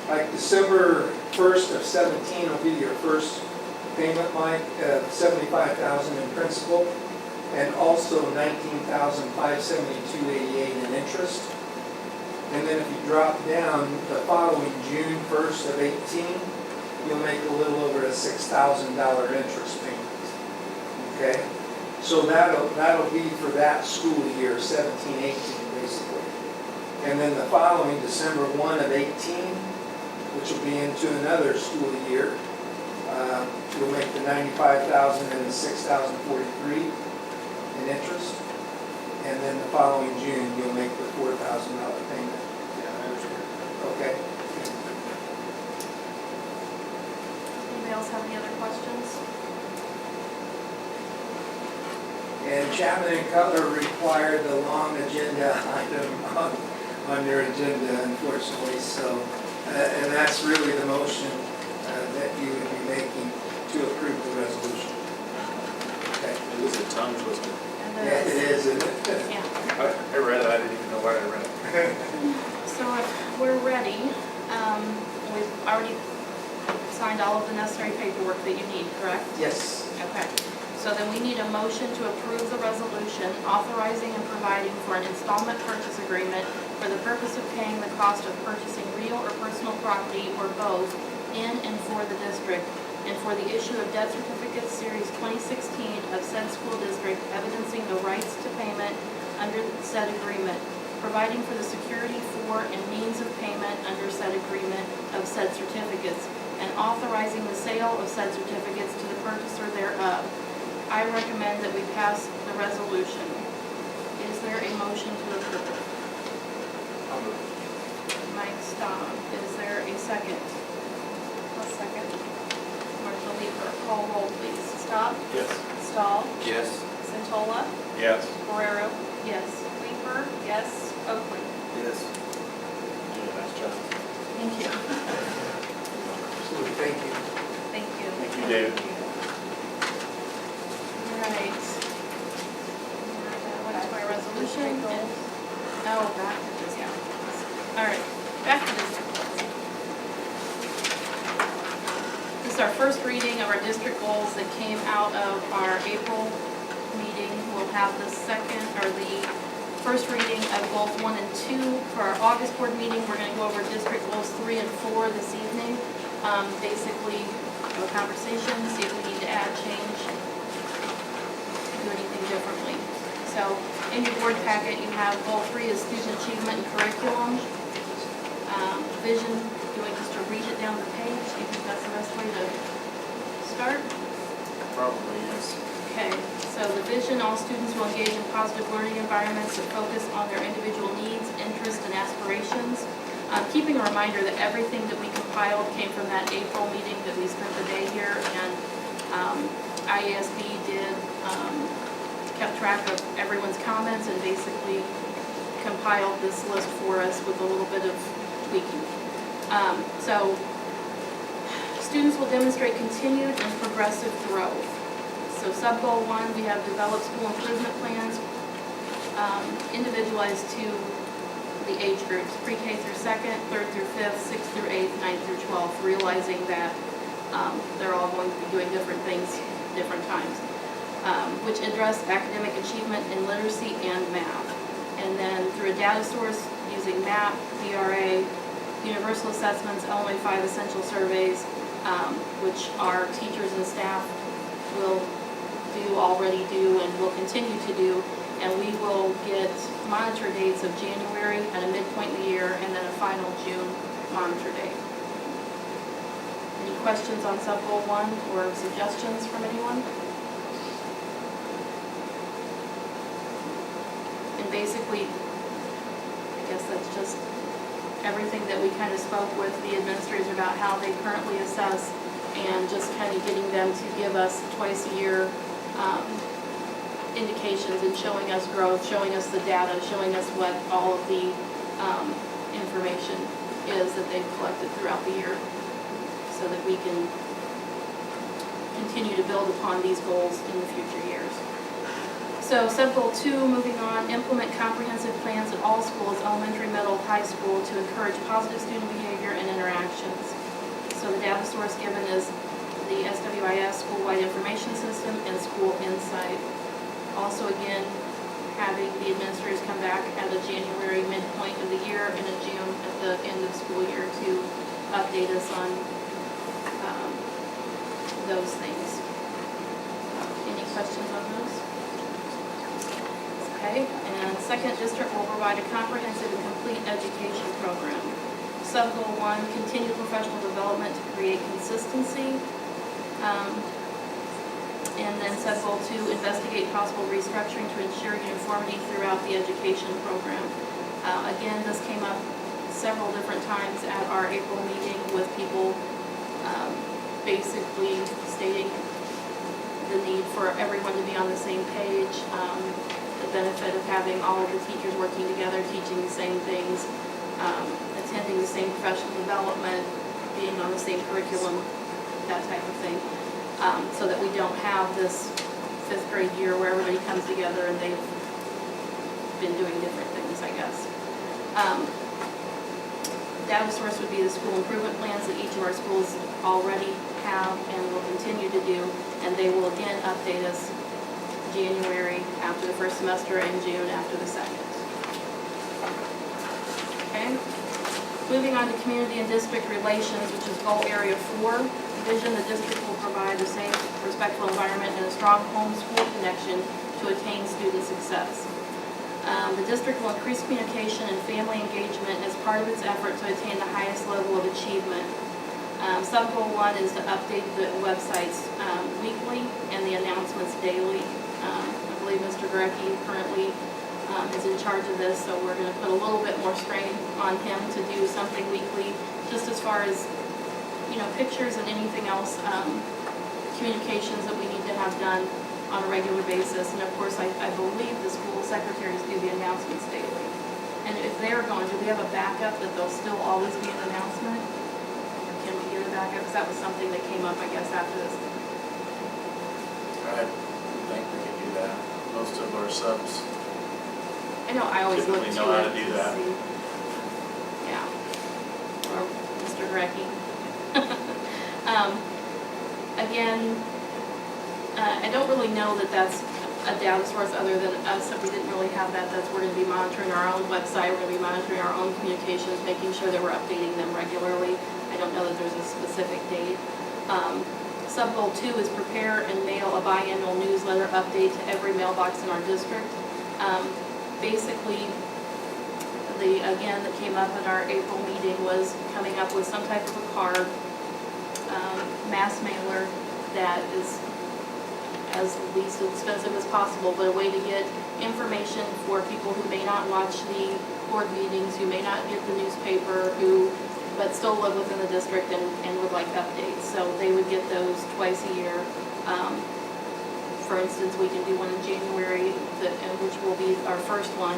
like December 1st of 17 will be your first payment, Mike, $75,000 in principal, and also $19,572.88 in interest. And then if you drop down the following June 1st of 18, you'll make a little over a $6,000 interest payment. Okay? So that'll be for that school year, 17-18, basically. And then the following December 1 of 18, which will be into another school year, you'll make the $95,000 and the $6,043 in interest. And then the following June, you'll make the $4,000 payment. Yeah, I understand. Okay? Anybody else have any other questions? And Chapman and Cutler required the long agenda item on their agenda, unfortunately. So, and that's really the motion that you would be making to approve the resolution. Okay. It is a tongue twister. And Yeah, it is, isn't it? Yeah. I read it, I didn't even know why I read it. So if we're ready, we've already signed all of the necessary paperwork that you need, correct? Yes. Okay. So then we need a motion to approve the resolution authorizing and providing for an installment purchase agreement for the purpose of paying the cost of purchasing real or personal property or both in and for the district, and for the issue of debt certificates series 2016 of said school district evidencing the rights to payment under said agreement, providing for the security for and means of payment under said agreement of said certificates, and authorizing the sale of said certificates to the purchaser thereof. I recommend that we pass the resolution. Is there a motion to approve? Mike Staub. Is there a second? I'll second. Martha Leeper, call roll please. Staub? Yes. Stahl? Yes. Centola? Yes. Guerrero? Yes. Leeper? Yes. Oakley? Yes. Nice job. Thank you. Absolutely, thank you. Thank you. Thank you, David. All right. What's my resolution? Oh, back to this, yeah. All right, back to this. This is our first reading of our district goals that came out of our April meeting. We'll have the first reading of goals 1 and 2 for our August board meeting. We're going to go over district goals 3 and 4 this evening. Basically, have a conversation, see if we need to add, change, do anything differently. So in your board packet, you have goal 3 is student achievement and curriculum. Vision, you want just to read it down the page? Do you think that's the best way to start? Probably, yes. Okay, so the vision, all students will engage in positive learning environments that focus on their individual needs, interests, and aspirations. Keeping a reminder that everything that we compiled came from that April meeting that we spent the day here, and IASB kept track of everyone's comments and basically compiled this list for us with a little bit of tweaking. So students will demonstrate continued and progressive growth. So sub-goal 1, we have developed school improvement plans individualized to the age groups, pre-K through 2nd, 3rd through 5th, 6th through 8th, 9th through 12th, realizing that they're all going to be doing different things different times, which address academic achievement in literacy and math. And then through a data source using MAP, DRA, universal assessments, Illinois 5 essential surveys, which our teachers and staff will already do, and will continue to do. And we will get monitor dates of January at a midpoint in the year, and then a final June monitor date. Any questions on sub-goal 1 or suggestions from anyone? And basically, I guess that's just everything that we kind of spoke with the administrators about how they currently assess, and just kind of getting them to give us twice a year indications and showing us growth, showing us the data, showing us what all of the information is that they've collected throughout the year, so that we can continue to build upon these goals in the future years. So sub-goal 2, moving on, implement comprehensive plans at all schools, elementary, middle, high school, to encourage positive student behavior and interactions. So the data source given is the SWIS School-Wide Information System and School Insight. Also, again, having the administrators come back at a January midpoint of the year and a June at the end of school year to update us on those things. Any questions on those? Okay, and second, district will provide a comprehensive and complete education program. Sub-goal 1, continue professional development to create consistency. And then sub-goal 2, investigate possible restructuring to ensure uniformity throughout the education program. Again, this came up several different times at our April meeting with people basically stating the need for everyone to be on the same page, the benefit of having all of the teachers working together, teaching the same things, attending the same professional development, being on the same curriculum, that type of thing. So that we don't have this 5th grade year where everybody comes together and they've been doing different things, I guess. Data source would be the school improvement plans that each of our schools already have and will continue to do, and they will again update us January after the first semester and June after the second. Okay. Moving on to community and district relations, which is goal area 4. Vision, the district will provide a safe, respectful environment and a strong home-school connection to attain student success. The district will increase communication and family engagement as part of its effort to attain the highest level of achievement. Sub-goal 1 is to update the websites weekly and the announcements daily. I believe Mr. Gurecki currently is in charge of this, so we're going to put a little bit more strain on him to do something weekly, just as far as pictures and anything else, communications that we need to have done on a regular basis. And of course, I believe the school secretaries do the announcements daily. And if they're gone, do we have a backup that there'll still always be an announcement? Or can we get a backup? Because that was something that came up, I guess, after this. I think we can do that. Most of our subs I know, I always look to typically know how to it do that. see. Yeah. Or Mr. Gurecki. Again, I don't really know that that's a data source other than us, if we didn't really have that, we're going to be monitoring our own website, we're going to be monitoring our own communications, making sure that we're updating them regularly. I don't know that there's a specific date. Sub-goal 2 is prepare and mail a biannual newsletter update to every mailbox in our district. Basically, again, that came up at our April meeting was coming up with some type of a card, mass mailer, that is as least expensive as possible, but a way to get information for people who may not watch the board meetings, who may not get the newspaper, but still live within the district and would like updates. So they would get those twice a year. For instance, we can do one in January, which will be our first one,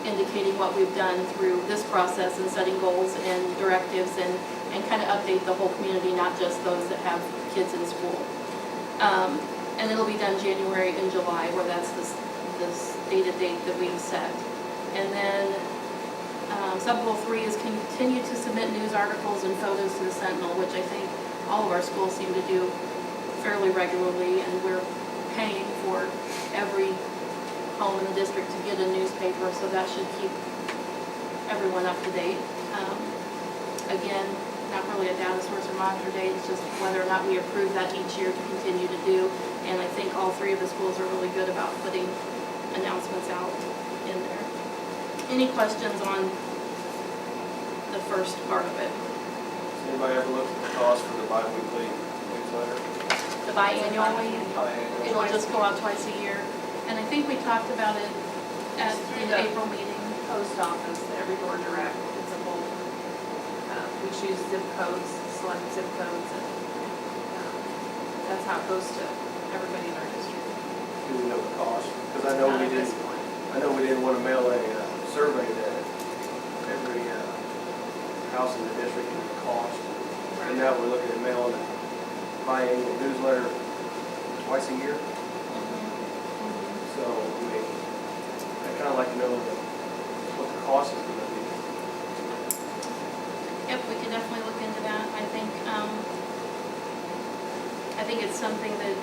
indicating what we've done through this process and setting goals and directives and kind of update the whole community, not just those that have kids in school. And it'll be done January and July, where that's this stated date that we've set. And then sub-goal 3 is continue to submit news articles and photos to the Sentinel, which I think all of our schools seem to do fairly regularly, and we're paying for every home in the district to get a newspaper, so that should keep everyone up to date. Again, not really a data source or monitor date, it's just whether or not we approve that each year to continue to do. And I think all 3 of the schools are really good about putting announcements out in there. Any questions on the first part of it? Does anybody ever look at the cost for the bi-weekly newsletter? The biannually, Biannual. it'll just go out twice a year. And I think we talked about it at Through the the April meeting. Post office, every door direct, it's a whole, we choose zip codes, select zip codes, and that's how it goes to everybody in our district. Do we know the cost? Because I know Not we at this didn't, point. I know we didn't want to mail a survey that every house in the district knew the cost. And now we're looking at mailing a biannual newsletter twice a year. So, I mean, I'd kind of like to know what the cost is going to be. Yep, we can definitely look into that. I think it's something that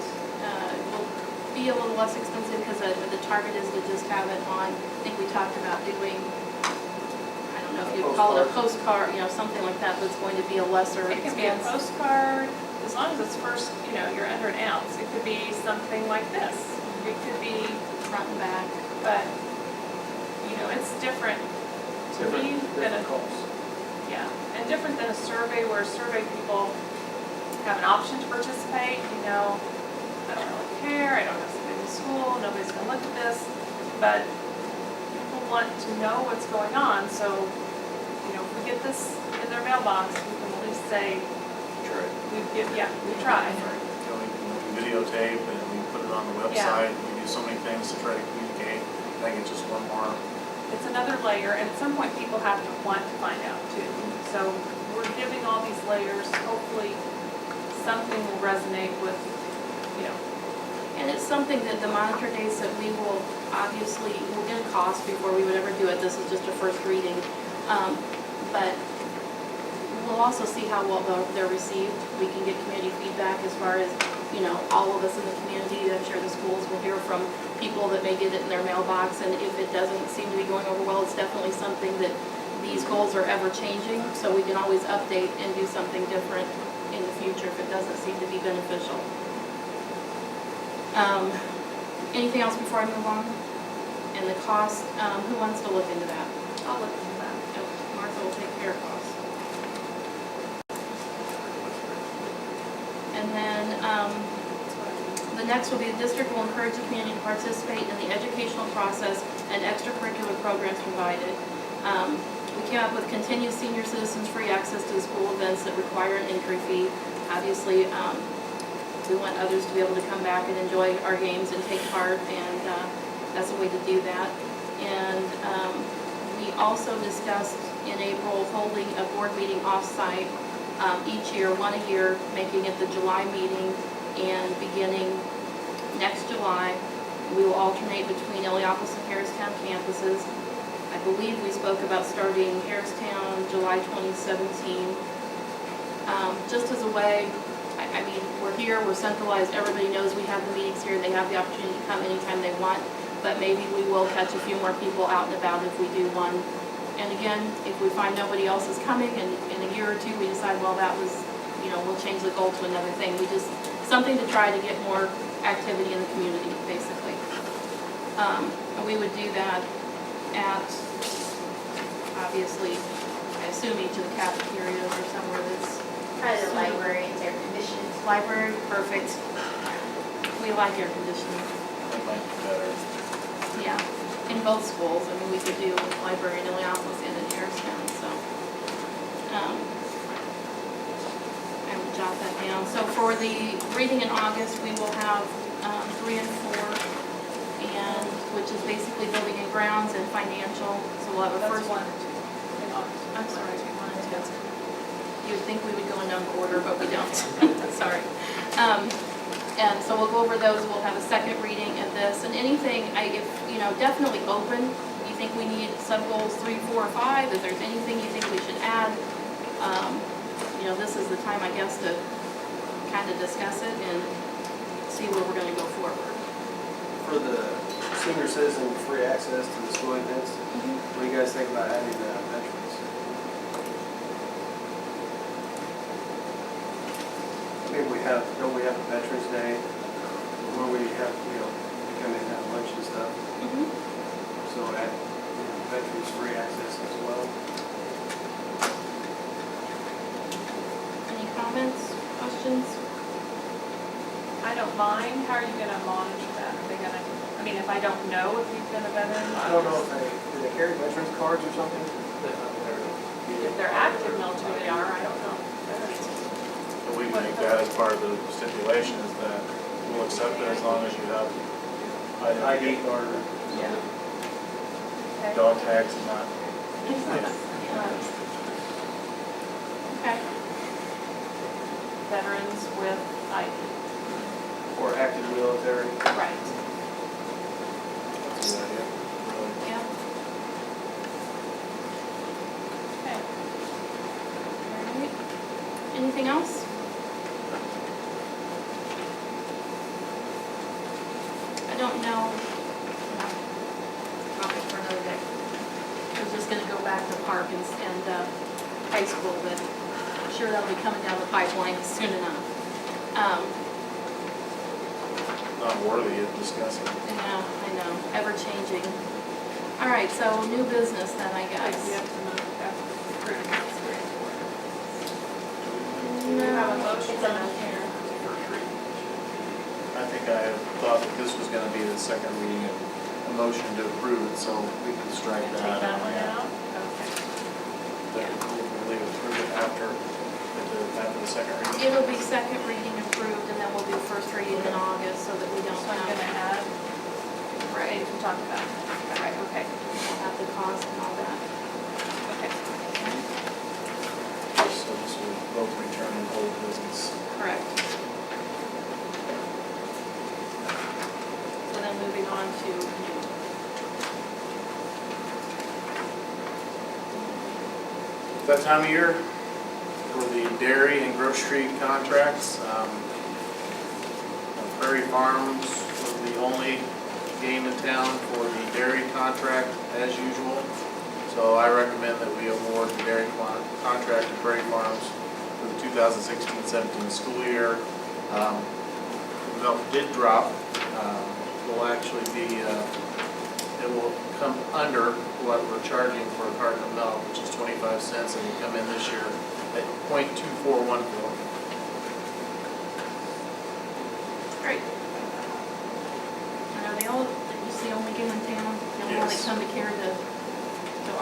will be a little less expensive because the target is to just have it on. I think we talked about doing, I don't know if you call it a postcard, something like that, that's going to be a lesser It can be a expense. postcard, as long as it's first, you're under an ounce. It could be something like this. It could be, Front and back. but, it's different to me than Different costs. yeah, and different than a survey where survey people have an option to participate. I don't really care, I don't have somebody in school, nobody's gonna look at this, but people want to know what's going on, so, if we get this in their mailbox, we can at least say, we tried. We can videotape and we put it on the website. We do so many things to try to communicate. I think it's just one more. It's another layer, and at some point, people have to want to find out too. So we're giving all these layers, hopefully something will resonate with, And it's something that the monitor days that we will obviously, will get a cost before we would ever do it. This is just a first reading. But we'll also see how well they're received. We can get community feedback as far as, all of us in the community. I'm sure the schools will hear from people that may get it in their mailbox. And if it doesn't seem to be going over well, it's definitely something that these goals are ever changing. So we can always update and do something different in the future if it doesn't seem to be beneficial. Anything else before I move on? And the cost, who wants to look into that? I'll look into that. Martha will take care of costs. And then, the next will be the district will encourage the community to participate in the educational process and extracurricular programs provided. We came up with continued senior citizens free access to the school events that require an entry fee. Obviously, we want others to be able to come back and enjoy our games and take part, and that's a way to do that. And we also discussed in April holding a board meeting off-site each year, one a year, making it the July meeting, and beginning next July, we will alternate between Illiopolis and Harristown campuses. I believe we spoke about starting Harristown July 2017. Just as a way, we're here, we're centralized, everybody knows we have the meetings here, they have the opportunity to come anytime they want, but maybe we will catch a few more people out and about if we do one. And again, if we find nobody else is coming, and in a year or two we decide, well, that was, we'll change the goal to another thing. Something to try to get more activity in the community, basically. And we would do that at, obviously, I assume each of the cafeterias or somewhere that's Probably the library and their commissions Library, perfect. We like air conditioning. That might be better. Yeah, in both schools. I mean, we could do library in Illiopolis and in Harristown, so. I will jot that down. So for the reading in August, we will have 3 and 4, and, which is basically building and grounds and financial. So we'll have a That's first one. 1 and 2 in August. I'm sorry, 1 and 2. You would think we would go in number order, but we don't. Sorry. And so we'll go over those, we'll have a second reading of this, and anything, definitely open. You think we need sub-goals 3, 4, or 5, if there's anything you think we should add, this is the time, I guess, to kind of discuss it and see where we're gonna go forward. For the senior citizen free access to the school events, what do you guys think about adding veterans? I mean, don't we have a Veterans Day where we have, we come in and have lunch and stuff? So add veterans free access as well. Any comments, questions? I don't mind. How are you gonna monitor that? Are they gonna, if I don't know if you've been a veteran? I don't know if do they carry veterans cards or something? If they're active military, they are, I don't know. But we can make that as part of the stipulation, is that we'll accept it as long as you have ID card or. Yeah. Okay. dog tags and not. Okay. Veterans with ID. Or active military. Right. That's a good idea. Really. Yeah. Okay. All right. Anything else? I don't know. Topic for another day. I was just gonna go back to park and high school, but I'm sure that'll be coming down the pipeline soon enough. Not worthy of discussing. Yeah, I know, ever changing. All right, so new business then, I You guess. have to move after recruiting experience. No. You have a motion It's on on here. I think I thought that this was gonna be the second reading and a motion to approve it, so we can strike Take that. that one out? Okay. That we'll leave it through it after the second reading. It'll be second reading approved, and then we'll do first reading in August, so that we don't So I'm gonna have, add, right, we talked about. right, okay. We'll have the cost and all that. Okay. So this will both return in old business. Correct. So then moving on to new. That time of year for the dairy and grocery contracts. Prairie Farms was the only game in town for the dairy contract as usual. So I recommend that we award the dairy contract to Prairie Farms for the 2016-17 school year. Milk did drop. Will actually be, it will come under what we're charging for a carton of milk, which is 25 cents, and will come in this year at .2414. Great. And are they all, is this the only game in town? The only one that Yes. come to care to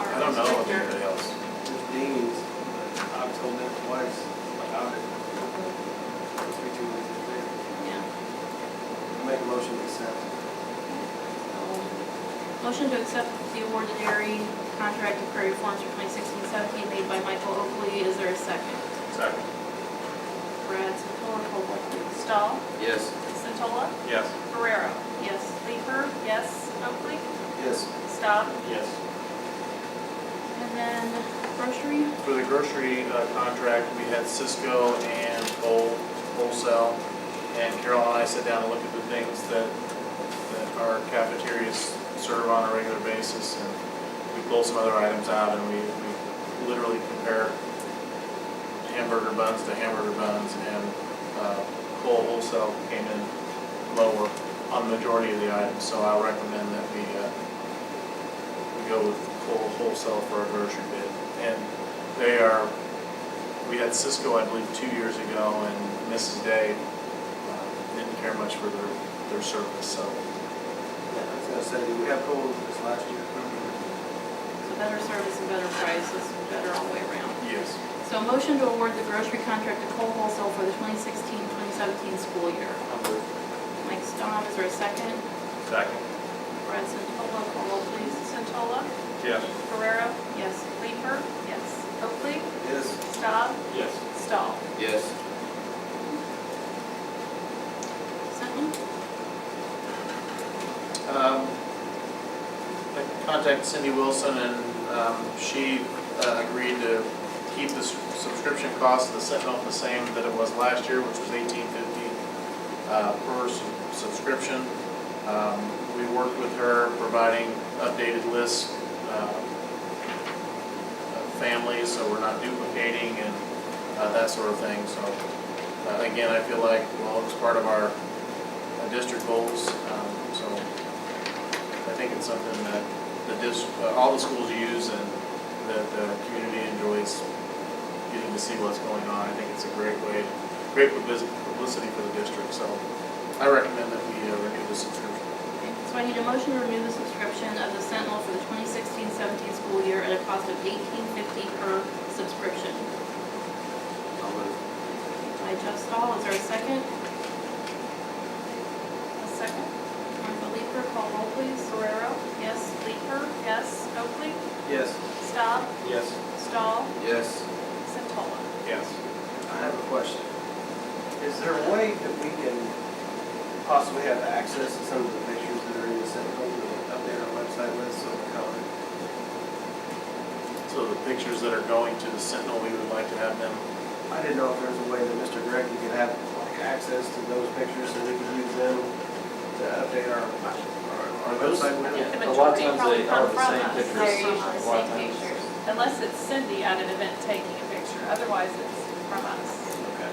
our I don't know of district? anybody else. There's Dean's, but I've told them twice about it. Must be too late to do. Yeah. Make a motion to accept. Motion to accept the award to dairy contract to Prairie Farms for 2016-17 made by Michael Oakley. Is there a second? Second. Brad Santola, roll call please. Stahl? Yes. Santola? Yes. Ferrero? Yes. Leeper? Yes. Oakley? Yes. Staub? Yes. And then grocery? For the grocery contract, we had Cisco and Cole Wholesale, and Carol and I sat down and looked at the things that our cafeterias serve on a regular basis, and we pulled some other items out, and we literally compare hamburger buns to hamburger buns, and Cole Wholesale came in lower on the majority of the items, so I'll recommend that we go with Cole Wholesale for a grocery bid. And we had Cisco, I believe, 2 years ago, and Mrs. Day didn't care much for their service, so. Yeah, I was gonna say, we have cold this last year. So better service and better prices, better all the way around. Yes. So motion to award the grocery contract to Cole Wholesale for the 2016-2017 school year. Mike Staub, is there a second? Second. Brad Santola, call roll please. Centola, Yes. Guerrero, Yes. Leeper, Yes. Oakley, Yes. Staub, Yes. Stahl. Yes. Senton? I contacted Cindy Wilson, and she agreed to keep the subscription cost of the Sentinel the same that it was last year, which was $18.50 per subscription. We worked with her, providing updated lists of families, so we're not duplicating and that sort of thing. So again, I feel like, well, it was part of our district goals, so I think it's something that all the schools use and that the community enjoys getting to see what's going on. I think it's a great publicity for the district, so I recommend that we renew the subscription. Okay, so I need a motion to renew the subscription of the Sentinel for the 2016-17 school year at a cost of $18.50 per subscription. I'll move. By Jeff Stahl, is there a second? A second. Martha Leeper, call roll please. Guerrero, Yes. Leeper, yes. Oakley, Yes. Staub, Yes. Stahl, Yes. Centola. Yes. I have a question. Is there a way that we can possibly have access to some of the pictures that are in the Sentinel to update our website with, so the color? So the pictures that are going to the Sentinel, we would like to have them. I didn't know if there was a way that Mr. Gregg could have like access to those pictures so we could use them to update our website with. The A lot of majority times probably they come are the from same us. pictures. They're From usually us. the same pictures. Unless it's Cindy at an event taking a picture, otherwise it's from us. Okay.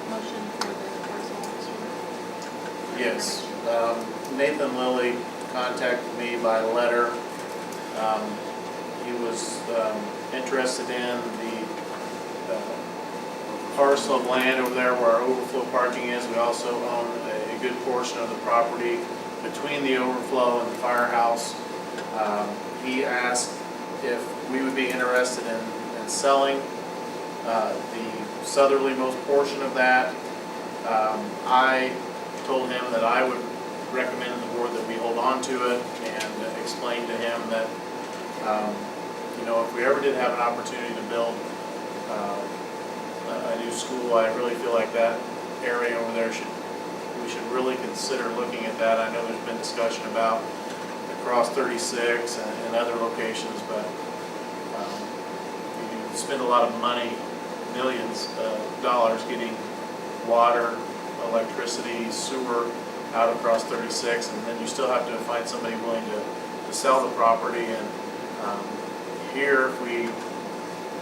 Motion for the parcel officer. Yes. Nathan Lilly contacted me by letter. He was interested in the parcel of land over there where our overflow parking is. We also own a good portion of the property between the overflow and the firehouse. He asked if we would be interested in selling the southerlymost portion of that. I told him that I would recommend to the board that we hold on to it and explain to him that, if we ever did have an opportunity to build a new school, I really feel like that area over there we should really consider looking at that. I know there's been discussion about across 36 and other locations, but you spend a lot of money, millions of dollars getting water, electricity, sewer out across 36, and then you still have to find somebody willing to sell the property. And here, if we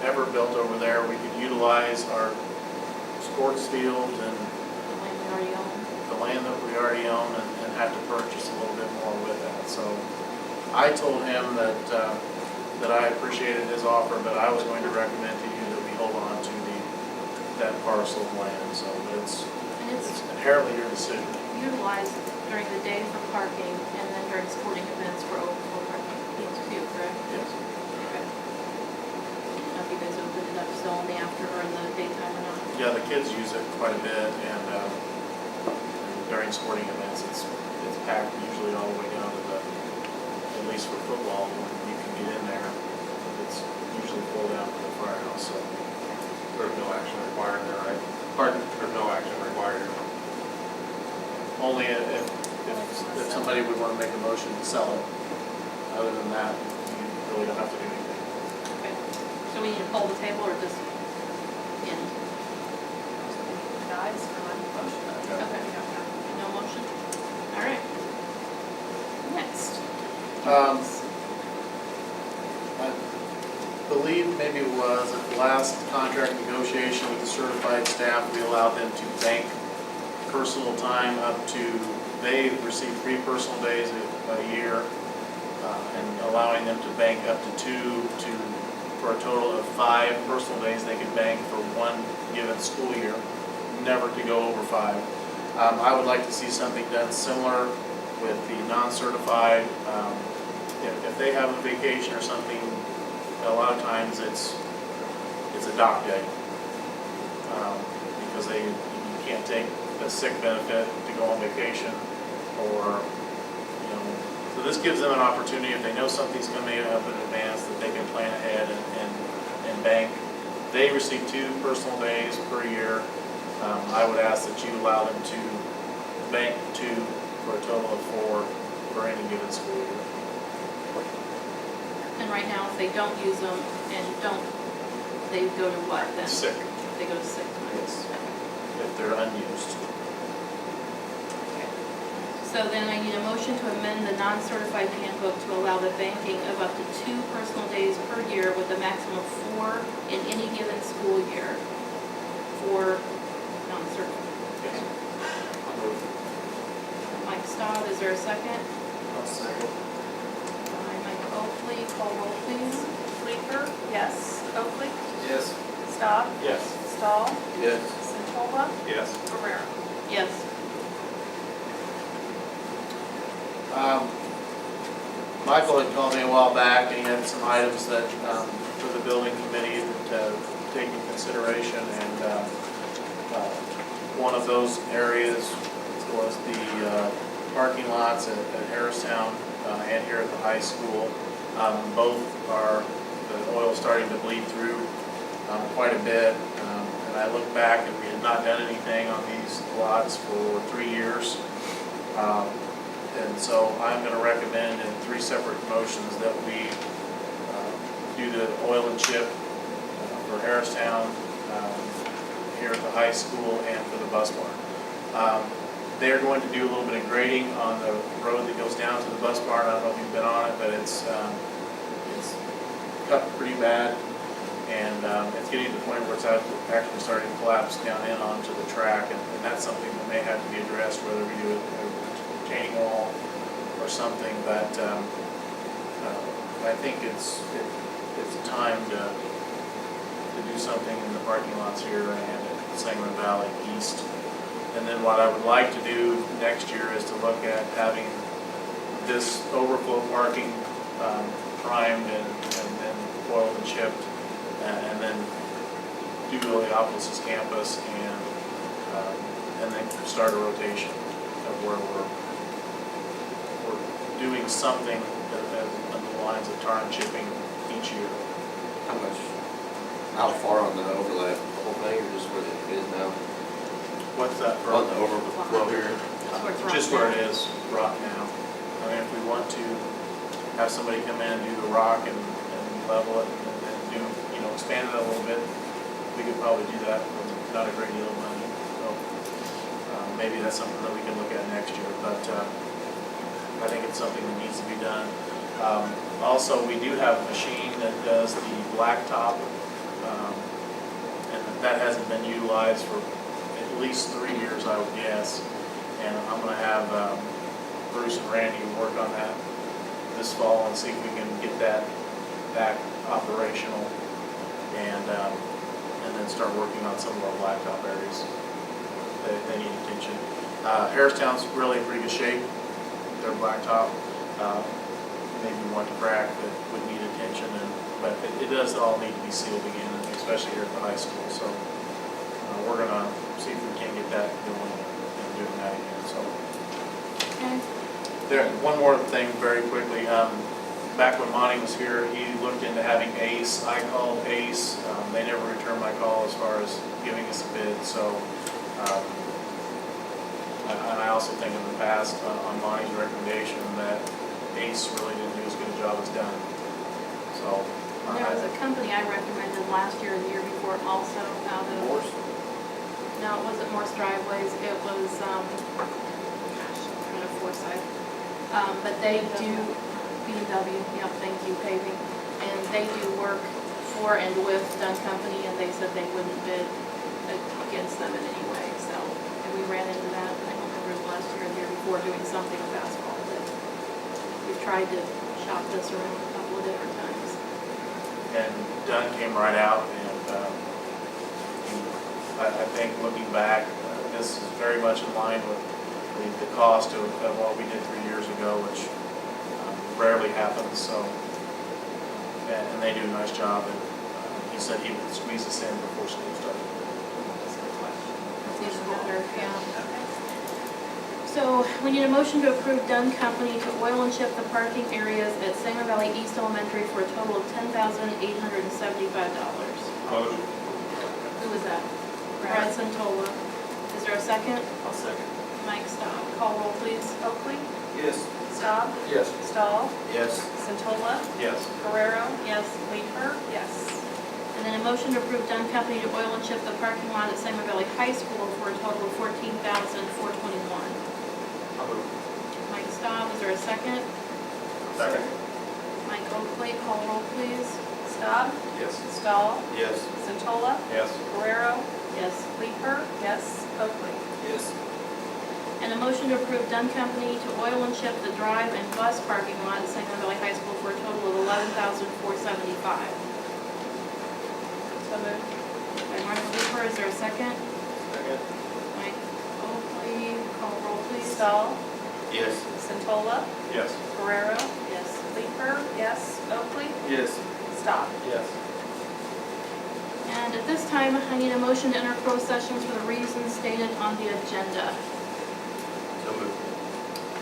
ever built over there, we could utilize our sports fields and The land we already own. the land that we already own and have to purchase a little bit more with that. So I told him that I appreciated his offer, but I was going to recommend to you that we hold on to that parcel of land. So it's And it's inherently your decision. utilized during the day for parking and then during sporting events for overflow parking. Too, correct? Yes. Okay. Now, if you guys open it up still in the after or in the daytime or not? Yeah, the kids use it quite a bit, and during sporting events, it's packed usually all the way down to at least for football, when you can get in there, it's usually full down to the firehouse, so. There's no action required there, right? Pardon? There's no action required. Only if somebody would want to make a motion to sell it. Other than that, you really don't have to do anything. Okay. So we need to hold the table or just end? Guys, for my motion. Okay. No motion? All right. Next. I believe maybe it was at the last contract negotiation with the certified staff, we allowed them to bank personal time up to, they receive 3 personal days a year, and allowing them to bank up to 2 for a total of 5 personal days they could bank for one given school year, never to go over 5. I would like to see something done similar with the non-certified. If they have a vacation or something, a lot of times it's a dock day. Because you can't take the sick benefit to go on vacation or, so this gives them an opportunity, if they know something's coming up in advance, that they can plan ahead and bank. They receive 2 personal days per year. I would ask that you allow them to bank 2 for a total of 4 for any given school year. And right now, if they don't use them and they go to what then? Sick, They go to sick. yes, if they're unused. So then I need a motion to amend the non-certified handbook to allow the banking of up to 2 personal days per year with a maximum of 4 in any given school year for non-certified. Yes. Mike Staub, is there a second? I'll second. Mike Oakley, call roll please. Bleeker, yes. Oakley, Yes. Staub, Yes. Stahl, Yes. Centola, Yes. Rivera. Yes. Michael had called me a while back, and he had some items that, for the building committee to take into consideration, and one of those areas was the parking lots at Harristown and here at the high school. Both are, the oil's starting to bleed through quite a bit, and I look back and we had not done anything on these lots for 3 years. And so I'm going to recommend in 3 separate motions that we do the oil and chip for Harristown, here at the high school, and for the bus barn. They're going to do a little bit of grading on the road that goes down to the bus barn. I don't know if you've been on it, but it's cut pretty bad, and it's getting to the point where it's actually starting to collapse down in onto the track, and that's something that may have to be addressed, whether we do a retaining wall or something, but I think it's time to do something in the parking lots here and at Sangamon Valley East. And then what I would like to do next year is to look at having this overflow parking primed and then oiled and chipped, and then do Heliopolis' campus and then start a rotation of where we're doing something on the lines of tar and chipping each year. How far on the overlap, the whole thing, or just where it is now? What's that for? On the overflow here? Just where it is, rock now. I mean, if we want to have somebody come in and do the rock and level it and do, expand it a little bit, we could probably do that for not a great deal of money. So maybe that's something that we can look at next year, but I think it's something that needs to be done. Also, we do have a machine that does the blacktop, and that hasn't been utilized for at least 3 years, I would guess. And I'm going to have Bruce and Randy work on that this fall and see if we can get that back operational, and then start working on some of our blacktop areas. They need attention. Harristown's really in pretty good shape. Their blacktop, maybe one crack that would need attention, but it does all need to be sealed again, especially here at the high school. So we're going to see if we can get that going and doing that again. So there, one more thing very quickly. Back when Monty was here, he looked into having ACE. I called ACE. They never returned my call as far as giving us a bid. So, and I also think in the past, on Monty's recommendation, that ACE really didn't do as good a job as done. So. There was a company I recommended last year and the year before also out of. Morse? No, it wasn't Morse Driveways. It was, kind of Forsyth. But they do. B&W, yeah, thank you, paving, and they do work for and with Dunn Company, and they said they wouldn't bid against them in any way, so, and we ran into that, I don't remember if it was last year or the year before, doing something with asphalt, but we've tried to shop this around a couple of different times. And Dunn came right out, and I think looking back, this is very much in line with the cost of what we did 3 years ago, which rarely happens, so. And they do a nice job, and he said he would squeeze us in before school started. It's even better, yeah. So we need a motion to approve Dunn Company to oil and chip the parking areas at Sangamon Valley East Elementary for a total of $10,875. Motion. Who was that? Brad Santola. Is there a second? I'll second. Mike Staub. Call roll, please. Oakley, Yes. Staub, Yes. Stahl, Yes. Centola, Yes. Guerrero, Yes. Leeper, yes. And then a motion to approve Dunn Company to oil and chip the parking lot at Sangamon Valley High School for a total of $14,421. I'll move. Mike Staub, is there a second? Second. Mike Oakley, call roll, please. Staub, Yes. Stahl, Yes. Centola, Yes. Guerrero, Yes. Leeper, yes. Oakley, Yes. And a motion to approve Dunn Company to oil and chip the drive and bus parking lot at Sangamon Valley High School for a total of $11,475. so moved. By Martha Leeper, is there a second? Second. Mike Oakley, call roll, please. Stahl, Yes. Centola, Yes. Guerrero, Yes. Leeper, yes. Oakley, Yes. Staub. Yes. And at this time, I need a motion to enter closed sessions for the reasons stated on the agenda. So moved.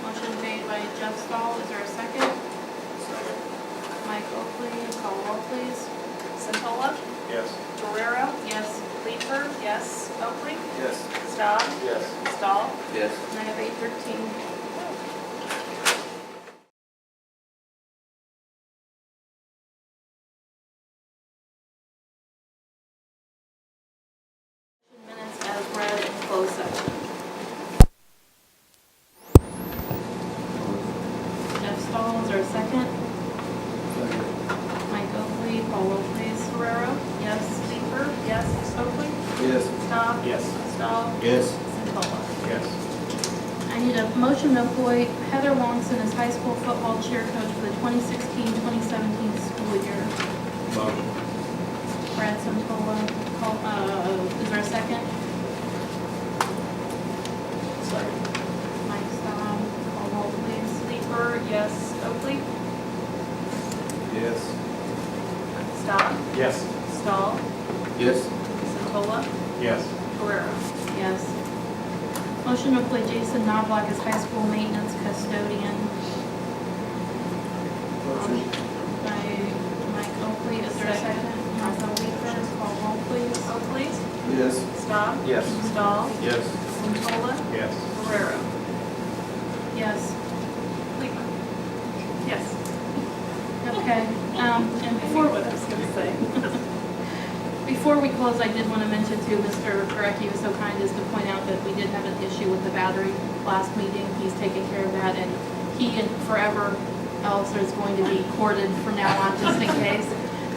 Motion made by Jeff Stahl, is there a second? Second. Mike Oakley, call roll, please. Centola, Yes. Guerrero, Yes. Leeper, yes. Oakley, Yes. Staub, Yes. Stahl, Yes. And I have 8:13. Minutes as read in closed session. Jeff Stahl, is there a second? Mike Oakley, call roll, please. Guerrero, Yes. Leeper, yes. Oakley, Yes. Staub, Yes. Stahl, Yes. Centola. Yes. I need a motion to employ Heather Longson as high school football cheer coach for the 2016-2017 school year. Motion. Brad Santola, is there a second? Second. Mike Staub, call roll, please. Leeper, yes. Oakley, Yes. Staub, Yes. Stahl, Yes. Centola, Yes. Guerrero. Yes. Motion to employ Jason Knobloch as high school maintenance custodian. Motion. By Mike Oakley, is there a second? Martha Leeper, call roll, please. Oakley, Yes. Staub, Yes. Stahl, Yes. Centola, Yes. Guerrero. Yes. Leeper. Yes. Okay, and before, What I was gonna say. before we close, I did want to mention to Mr. Gurecki, was so kind as to point out that we did have an issue with the battery last meeting. He's taken care of that, and he and forever else is going to be corded from now on, just in case.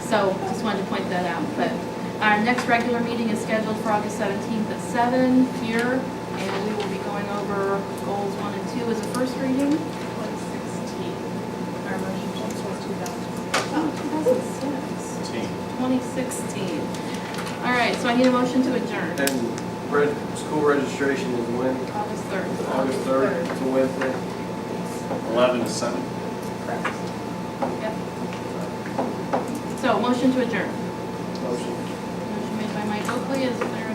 So just wanted to point that out. But our next regular meeting is scheduled for August 17th at 7 here, and we will be going over goals 1 and 2 as a first reading. 2016. Our motion was 2000. Oh, 2006. 2016. All right, so I need a motion to adjourn. And school registration is when? August 3rd. August 3rd, it's a Wednesday. 11 to 7. Correct. Yep. So, motion to adjourn. Motion. Motion made by Mike Oakley, is there a